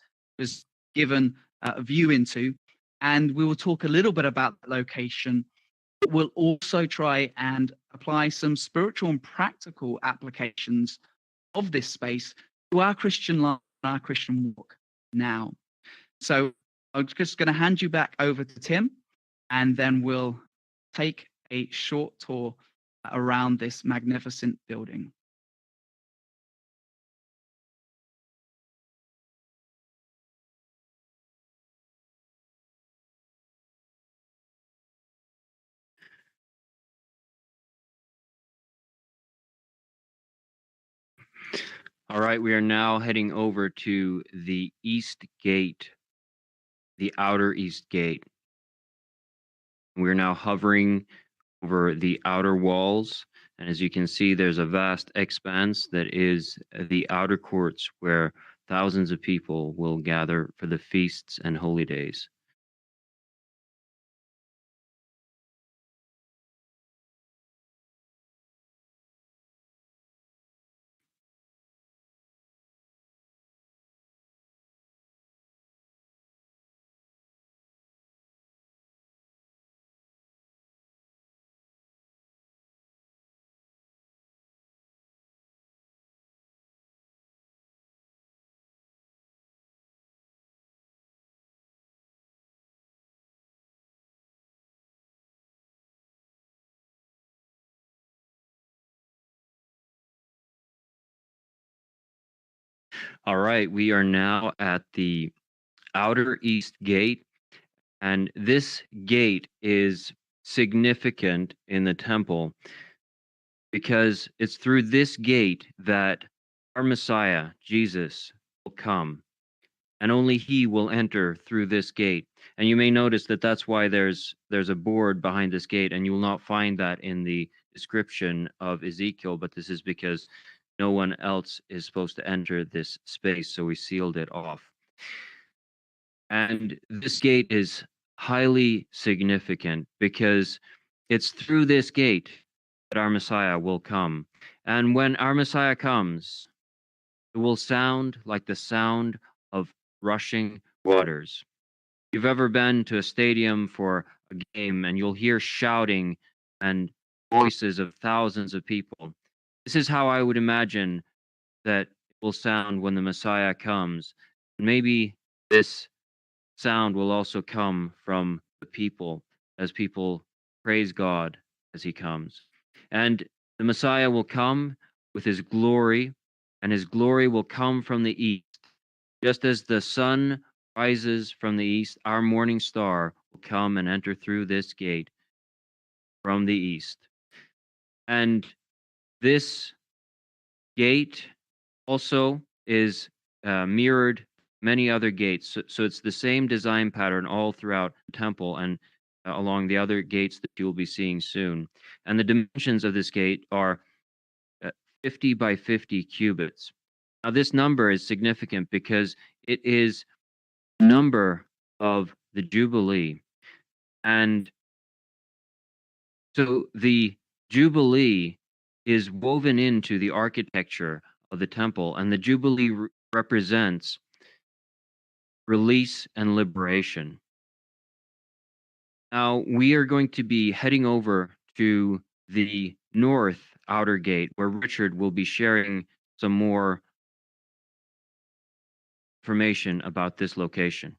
Speaker 3: given a view into. And we will talk a little bit about the location. We'll also try and apply some spiritual and practical applications of this space to our Christian life and our Christian walk now. So I'm just going to hand you back over to Tim, and then we'll take a short tour around this magnificent building.
Speaker 1: All right, we are now heading over to the east gate, the outer east gate. We're now hovering over the outer walls, and as you can see, there's a vast expanse that is the outer courts where thousands of people will gather for the feasts and holy days. All right, we are now at the outer east gate, and this gate is significant in the temple because it's through this gate that our Messiah, Jesus, will come, and only he will enter through this gate. And you may notice that that's why there's a board behind this gate, and you will not find that in the description of Ezekiel, but this is because no one else is supposed to enter this space, so we sealed it off. And this gate is highly significant because it's through this gate that our Messiah will come. And when our Messiah comes, it will sound like the sound of rushing waters. If you've ever been to a stadium for a game and you'll hear shouting and voices of thousands of people, this is how I would imagine that it will sound when the Messiah comes. Maybe this sound will also come from the people as people praise God as he comes. And the Messiah will come with his glory, and his glory will come from the east. Just as the sun rises from the east, our morning star will come and enter through this gate from the east. And this gate also is mirrored many other gates. So it's the same design pattern all throughout the temple and along the other gates that you'll be seeing soon. And the dimensions of this gate are 50 by 50 cubits. Now, this number is significant because it is the number of the Jubilee. And so the Jubilee is woven into the architecture of the temple, and the Jubilee represents release and liberation. Now, we are going to be heading over to the north outer gate where Richard will be sharing some more information about this location.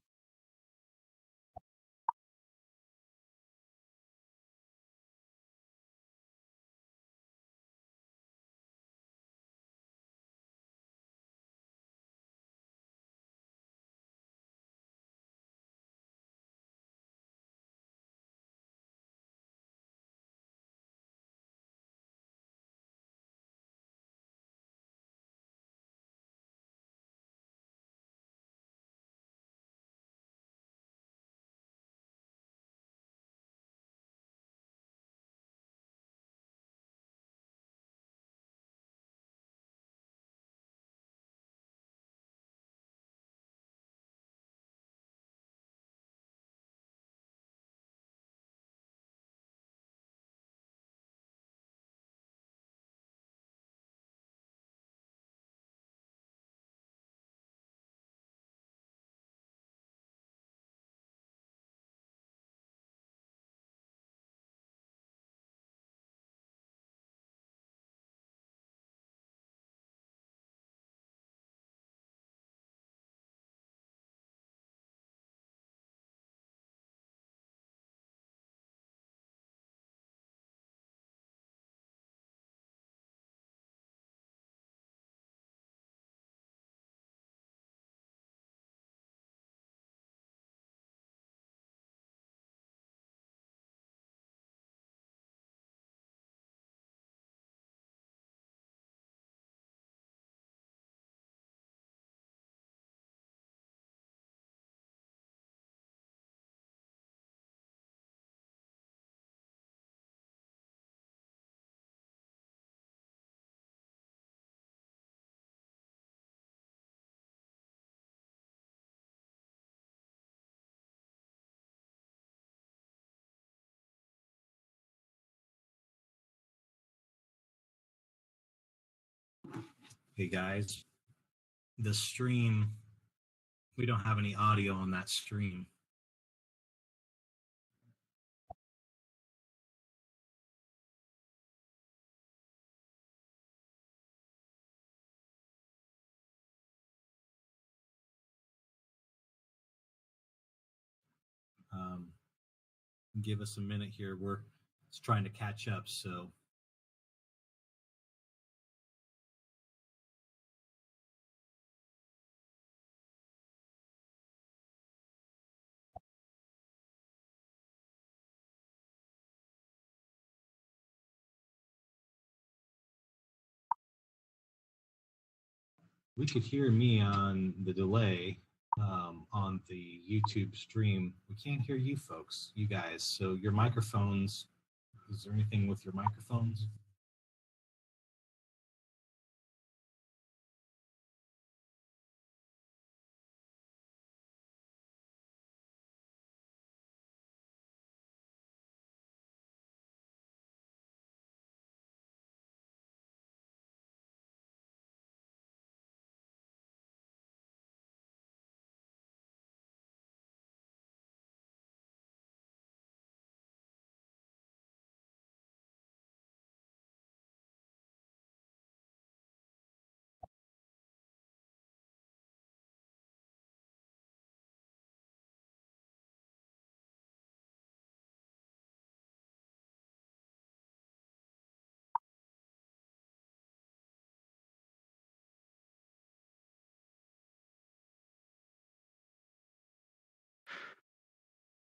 Speaker 2: Hey guys, the stream, we don't have any audio on that stream. Give us a minute here. We're just trying to catch up. So we could hear me on the delay on the YouTube stream. We can't hear you folks, you guys. So your microphones, is there anything with your microphones?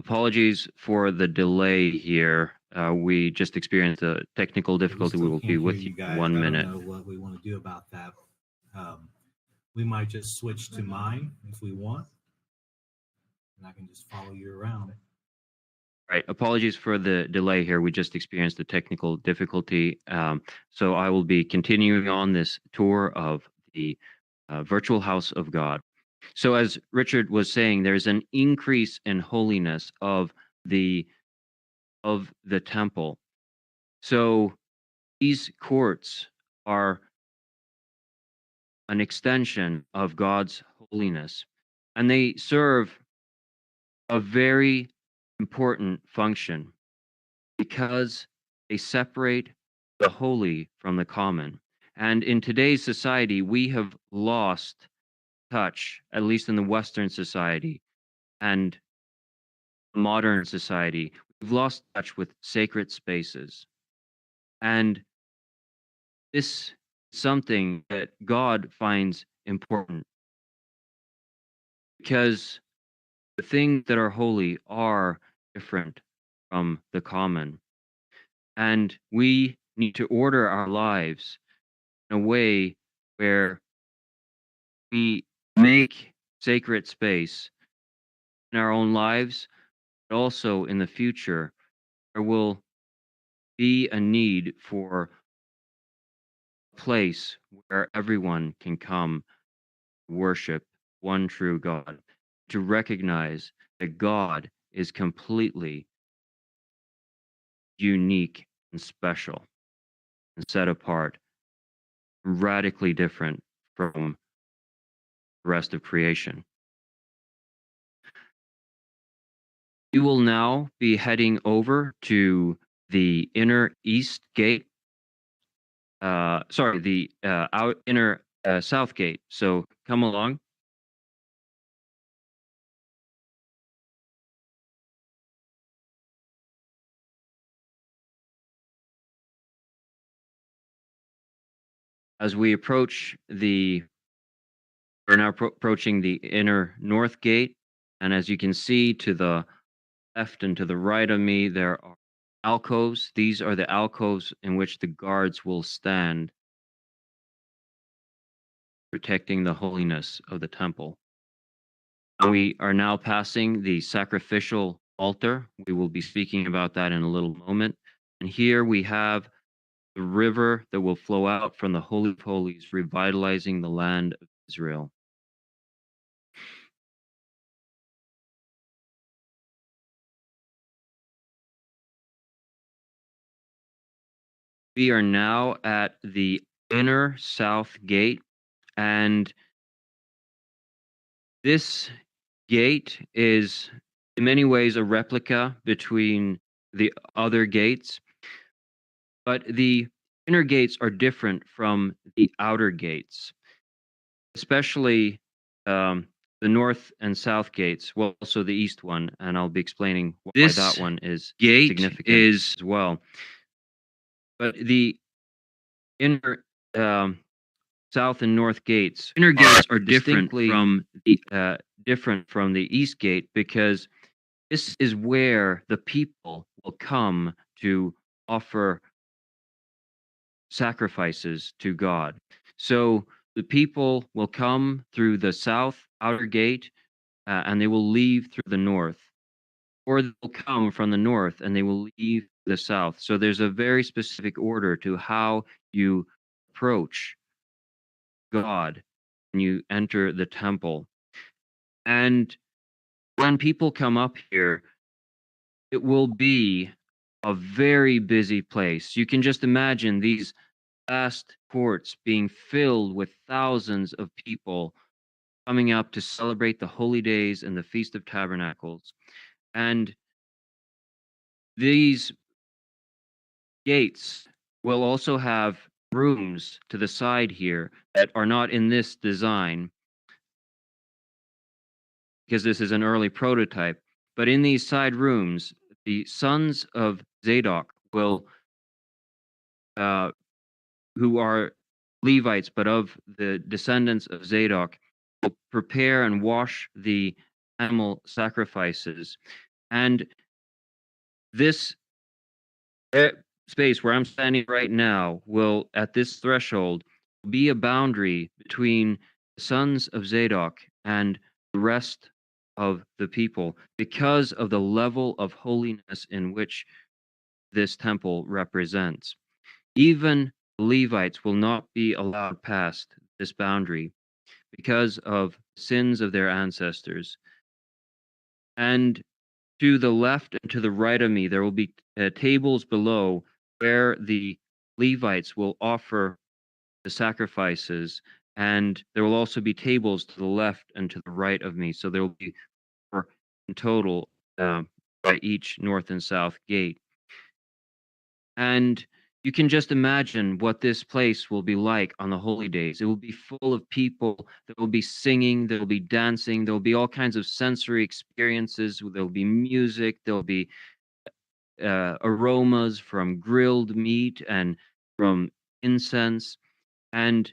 Speaker 1: Apologies for the delay here. We just experienced a technical difficulty. We will be with you in 1 minute.
Speaker 2: I don't know what we want to do about that. We might just switch to mine if we want, and I can just follow you around.
Speaker 1: Right. Apologies for the delay here. We just experienced a technical difficulty. So I will be continuing on this tour of the virtual house of God. So as Richard was saying, there's an increase in holiness of the temple. So these courts are an extension of God's holiness, and they serve a very important function because they separate the holy from the common. And in today's society, we have lost touch, at least in the Western society and modern society. We've lost touch with sacred spaces. And this is something that God finds important because the things that are holy are different from the common. And we need to order our lives in a way where we make sacred space in our own lives, but also in the future, there will be a need for a place where everyone can come worship one true God, to recognize that God is completely unique and special and set apart, radically different from the rest of creation. We will now be heading over to the inner east gate. The inner south gate. So come along. As we approach we're now approaching the inner north gate, and as you can see to the left and to the right of me, there are alcoves. These are the alcoves in which the guards will stand, protecting the holiness of the temple. And we are now passing the sacrificial altar. We will be speaking about that in a little moment. And here we have the river that will flow out from the Holy of Holies, revitalizing the land of Israel. We are now at the inner south gate, and this gate is in many ways a replica between the other gates, but the inner gates are different from the outer gates, especially the north and south gates, well, also the east one, and I'll be explaining why that one is significant as well. But the inner south and north gates, inner gates are different from the east gate because this is where the people will come to offer sacrifices to God. So the people will come through the south outer gate and they will leave through the north, or they'll come from the north and they will leave the south. So there's a very specific order to how you approach God when you enter the temple. And when people come up here, it will be a very busy place. You can just imagine these vast courts being filled with thousands of people coming up to celebrate the holy days and the Feast of Tabernacles. And these gates will also have rooms to the side here that are not in this design because this is an early prototype. But in these side rooms, the sons of Zadok will, who are Levites, but of the descendants of Zadok, will prepare and wash the animal sacrifices. And this space where I'm standing right now will, at this threshold, be a boundary between the sons of Zadok and the rest of the people because of the level of holiness in which this temple represents. Even the Levites will not be allowed past this boundary because of sins of their ancestors. And to the left and to the right of me, there will be tables below where the Levites will offer the sacrifices, and there will also be tables to the left and to the right of me. So there will be 4 in total by each north and south gate. And you can just imagine what this place will be like on the holy days. It will be full of people. There will be singing. There will be dancing. There will be all kinds of sensory experiences. There will be music. There will be aromas from grilled meat and from incense. And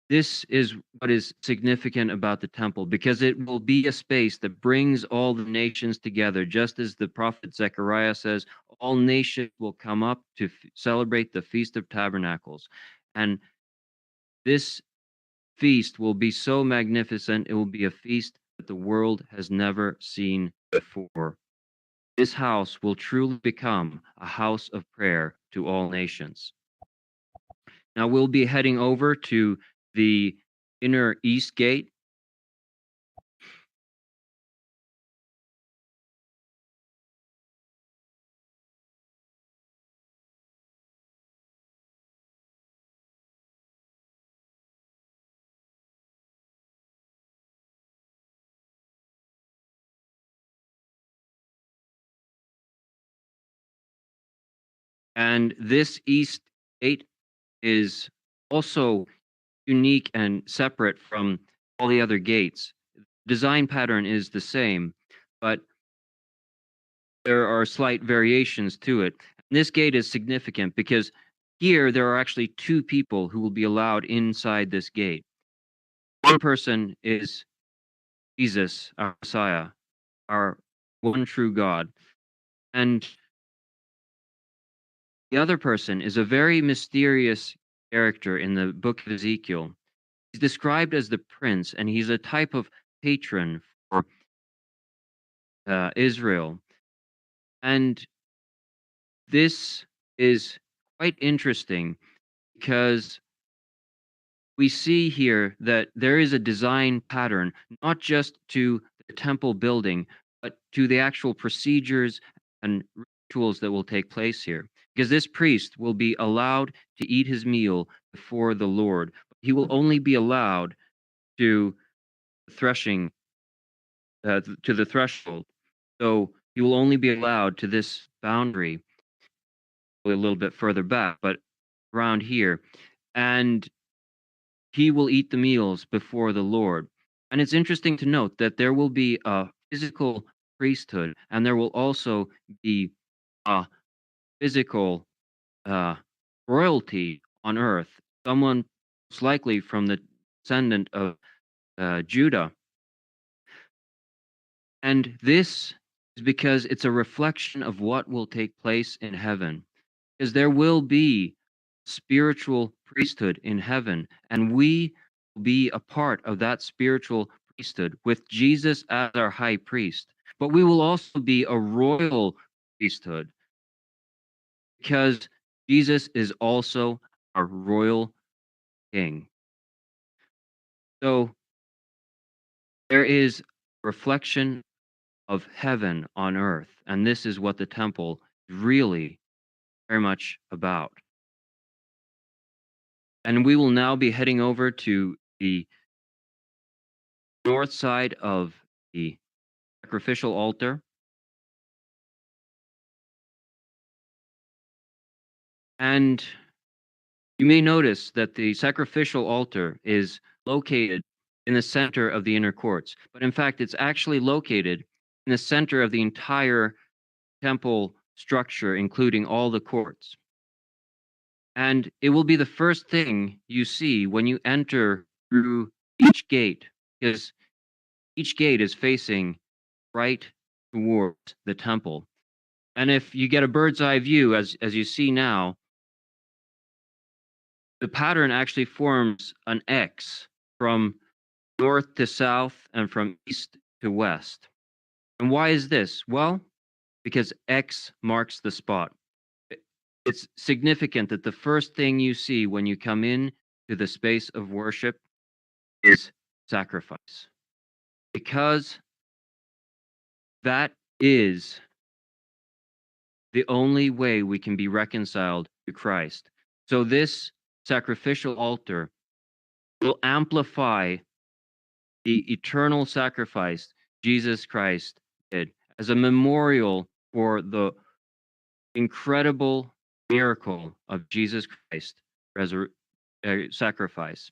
Speaker 1: this is what is significant about the temple, because it will be a space that brings all the nations together. Just as the prophet Zechariah says, all nations will come up to celebrate the Feast of Tabernacles. And this feast will be so magnificent, it will be a feast that the world has never seen before. This house will truly become a house of prayer to all nations. Now we'll be heading over to the inner east gate. And this east gate is also unique and separate from all the other gates. Design pattern is the same, but there are slight variations to it. This gate is significant because here there are actually 2 people who will be allowed inside this gate. One person is Jesus, our Messiah, our one true God. And the other person is a very mysterious character in the book of Ezekiel. He's described as the prince, and he's a type of patron for Israel. And this is quite interesting because we see here that there is a design pattern, not just to the temple building, but to the actual procedures and rituals that will take place here. Because this priest will be allowed to eat his meal before the Lord. He will only be allowed to threshing to the threshold. So he will only be allowed to this boundary a little bit further back, but around here. And he will eat the meals before the Lord. And it's interesting to note that there will be a physical priesthood, and there will also be a physical royalty on earth, someone most likely from the descendant of Judah. And this is because it's a reflection of what will take place in heaven. Because there will be spiritual priesthood in heaven, and we will be a part of that spiritual priesthood with Jesus as our high priest. But we will also be a royal priesthood because Jesus is also our royal king. So there is reflection of heaven on earth, and this is what the temple is really very much about. And we will now be heading over to the north side of the sacrificial altar. And you may notice that the sacrificial altar is located in the center of the inner courts. But in fact, it's actually located in the center of the entire temple structure, including all the courts. And it will be the first thing you see when you enter through each gate, because each gate is facing right towards the temple. And if you get a bird's eye view, as you see now, the pattern actually forms an X from north to south and from east to west. And why is this? Well, because X marks the spot. It's significant that the first thing you see when you come in to the space of worship is sacrifice, because that is the only way we can be reconciled to Christ. So this sacrificial altar will amplify the eternal sacrifice Jesus Christ did as a memorial for the incredible miracle of Jesus Christ sacrifice.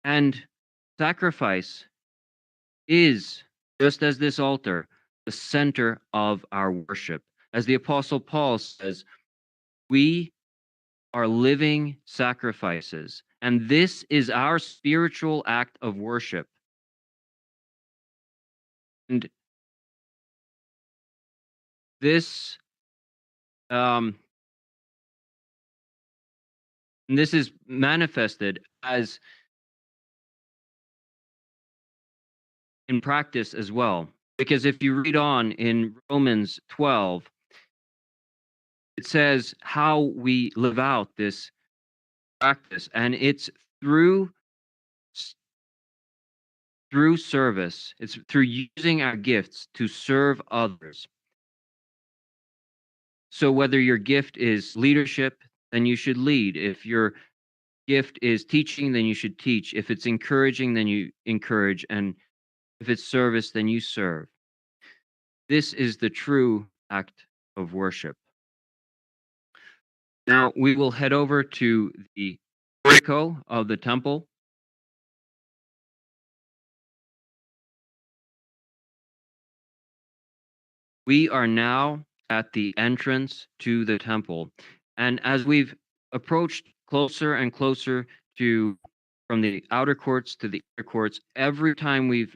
Speaker 1: And sacrifice is, just as this altar, the center of our worship. As the Apostle Paul says, we are living sacrifices, and this is our spiritual act of worship. And this is manifested as in practice as well. Because if you read on in Romans 12, it says how we live out this practice, and it's through service. It's through using our gifts to serve others. So whether your gift is leadership, then you should lead. If your gift is teaching, then you should teach. If it's encouraging, then you encourage. And if it's service, then you serve. This is the true act of worship. Now we will head over to the portico of the temple. We are now at the entrance to the temple. And as we've approached closer and closer to from the outer courts to the inner courts, every time we've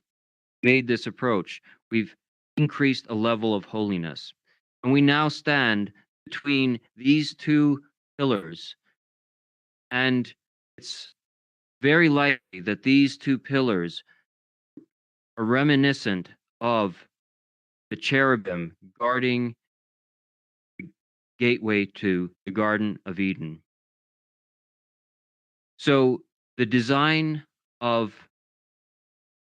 Speaker 1: made this approach, we've increased a level of holiness. And we now stand between these two pillars. And it's very likely that these two pillars are reminiscent of the cherubim guarding the gateway to the Garden of Eden. So the design of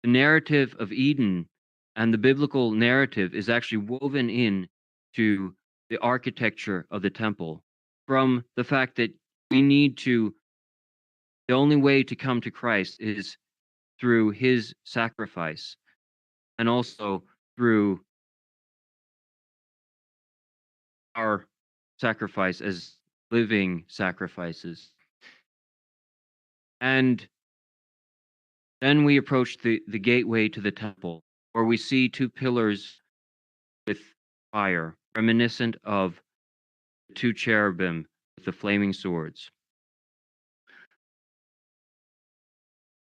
Speaker 1: the narrative of Eden and the biblical narrative is actually woven in to the architecture of the temple, from the fact that the only way to come to Christ is through his sacrifice, and also through our sacrifice as living sacrifices. And then we approach the gateway to the temple, where we see two pillars with fire, reminiscent of the two cherubim with the flaming swords.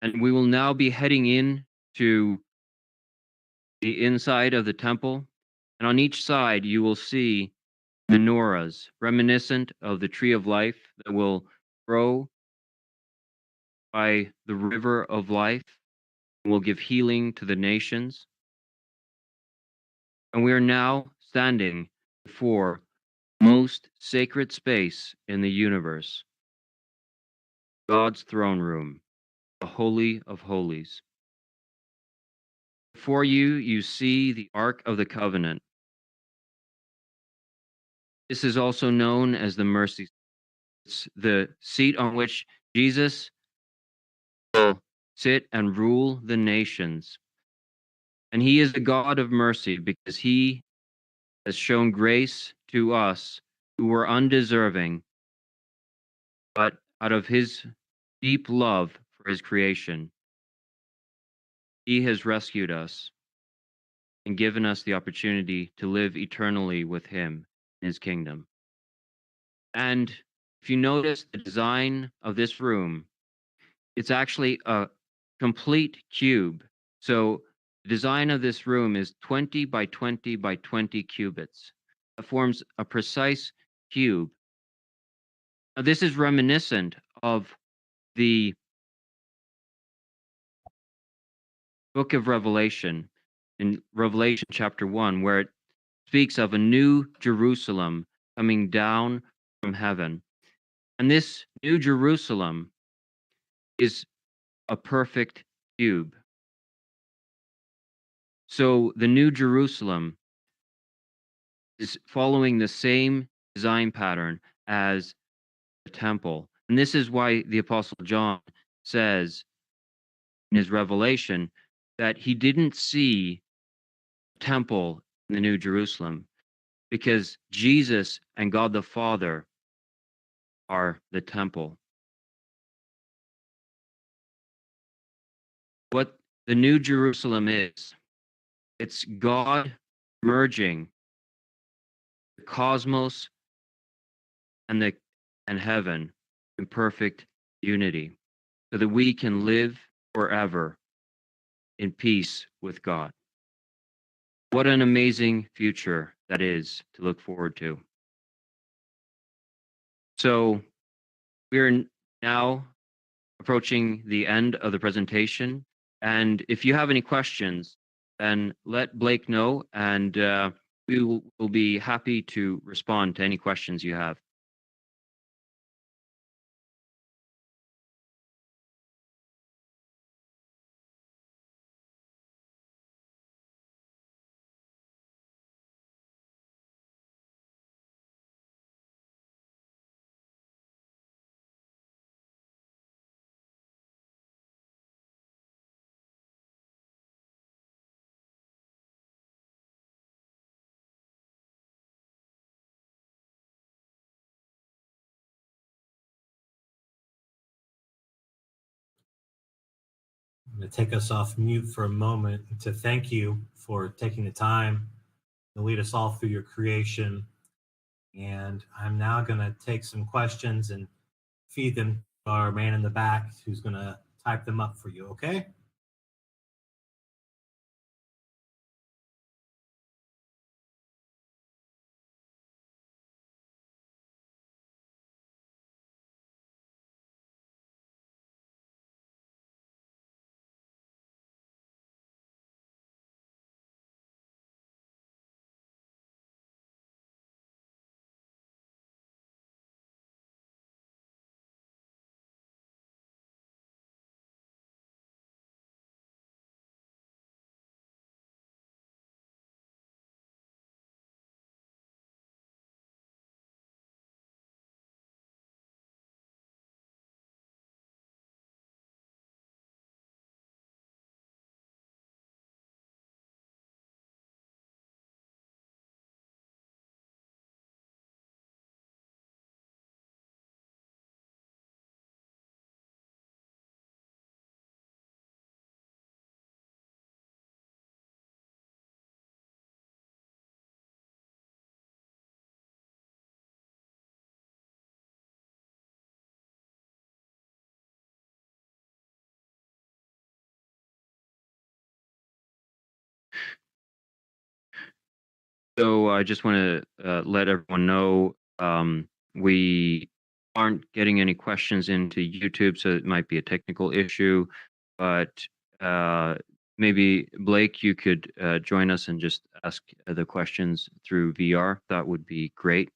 Speaker 1: And we will now be heading in to the inside of the temple. And on each side, you will see menorahs, reminiscent of the tree of life that will grow by the river of life and will give healing to the nations. And we are now standing before the most sacred space in the universe, God's throne room, the Holy of Holies. Before you, you see the Ark of the Covenant. This is also known as the mercy seat. It's the seat on which Jesus will sit and rule the nations. And he is the God of mercy because he has shown grace to us who were undeserving, but out of his deep love for his creation, he has rescued us and given us the opportunity to live eternally with him in his kingdom. And if you notice the design of this room, it's actually a complete cube. So The design of this room is 20 by 20 by 20 cubits. It forms a precise cube. Now, this is reminiscent of the book of Revelation, in Revelation chapter 1, where it speaks of a new Jerusalem coming down from heaven. And this new Jerusalem is a perfect cube. So the new Jerusalem is following the same design pattern as the temple. And this is why the Apostle John says in his revelation that he didn't see the temple in the New Jerusalem, because Jesus and God the Father are the temple. What the New Jerusalem is, it's God merging the cosmos and heaven in perfect unity, so that we can live forever in peace with God. What an amazing future that is to look forward to. So we're now approaching the end of the presentation. And if you have any questions, then let Blake know, and we will be happy to respond to any questions you have.
Speaker 4: I'm going to take us off mute for a moment to thank you for taking the time to lead us all through your creation. And I'm now going to take some questions and feed them to our man in the back who's going to type them up for you, okay?
Speaker 1: So I just want to let everyone know we aren't getting any questions into YouTube, so it might be a technical issue. But maybe Blake, you could join us and just ask the questions through VR. That would be great.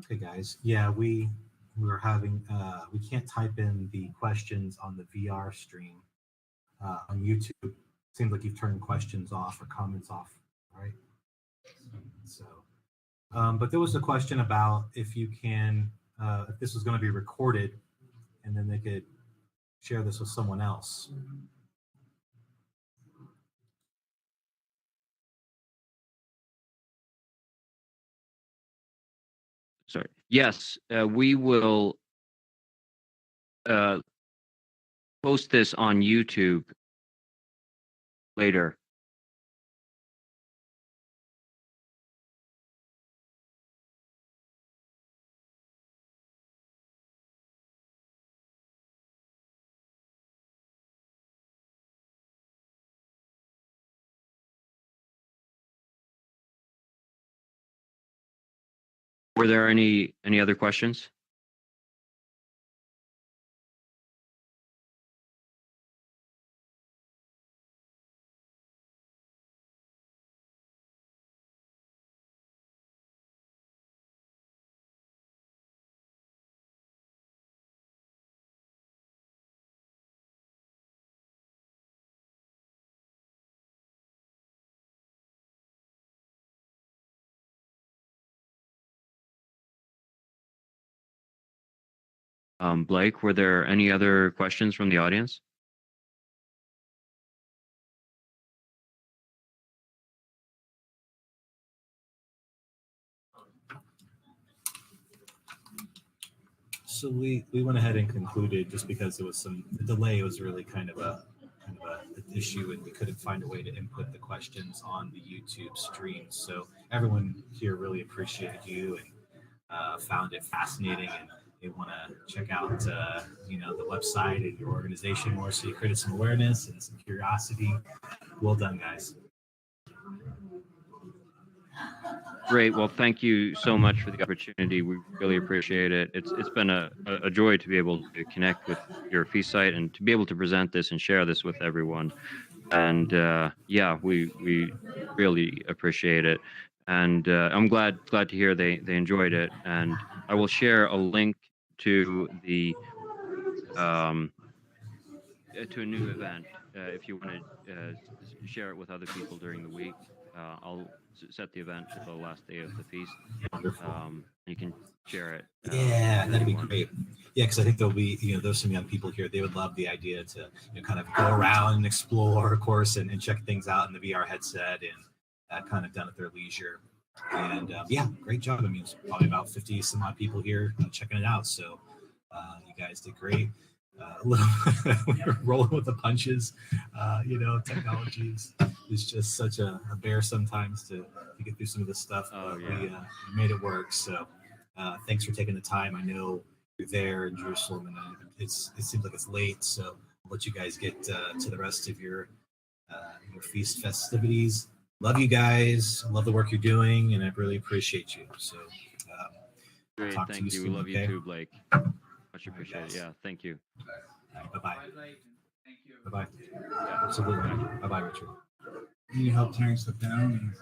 Speaker 4: Okay, guys. Yeah, we're having we can't type in the questions on the VR stream on YouTube. Seems like you've turned questions off or comments off, right? So, but there was a question about if you can if this was going to be recorded, and then they could share this with someone else.
Speaker 1: Sorry. Yes, we will post this on YouTube later. Were there any other questions? Blake, were there any other questions from the audience?
Speaker 4: So we went ahead and concluded, just because there was some delay. It was really kind of an issue, and we couldn't find a way to input the questions on the YouTube stream. So everyone here really appreciated you and found it fascinating, and they want to check out the website and your organization more. So you created some awareness and some curiosity. Well done, guys.
Speaker 1: Great. Well, thank you so much for the opportunity. We really appreciate it. It's been a joy to be able to connect with your feast site and to be able to present this and share this with everyone. And yeah, we really appreciate it. And I'm glad to hear they enjoyed it. And I will share a link to the to a new event if you want to share it with other people during the week. I'll set the event for the last day of the feast. You can share it.
Speaker 4: Yeah, that'd be great. Yeah, because I think there'll be, there's some young people here. They would love the idea to kind of go around and explore, of course, and check things out in the VR headset and kind of done at their leisure. And yeah, great job. I mean, it's probably about 50 some odd people here checking it out. So you guys did great. We were rolling with the punches. Technology is just such a bear sometimes to get through some of this stuff.
Speaker 1: Oh,
Speaker 4: but
Speaker 1: yeah.
Speaker 4: we made it work. So thanks for taking the time. I know you're there in Jerusalem, and it seems like it's late. So I'll let you guys get to the rest of your feast festivities. Love you guys. Love the work you're doing, and I really appreciate you. So
Speaker 1: Great.
Speaker 4: talk to
Speaker 1: Thank
Speaker 4: you
Speaker 1: you.
Speaker 4: soon,
Speaker 1: We love
Speaker 4: okay?
Speaker 1: you too, Blake. Much appreciated. Yeah. Thank you.
Speaker 4: Bye-bye.
Speaker 3: Thank you.
Speaker 4: Bye-bye.
Speaker 1: Yeah.
Speaker 4: Absolutely. Bye-bye, Richard.
Speaker 5: Can you help tearing stuff down?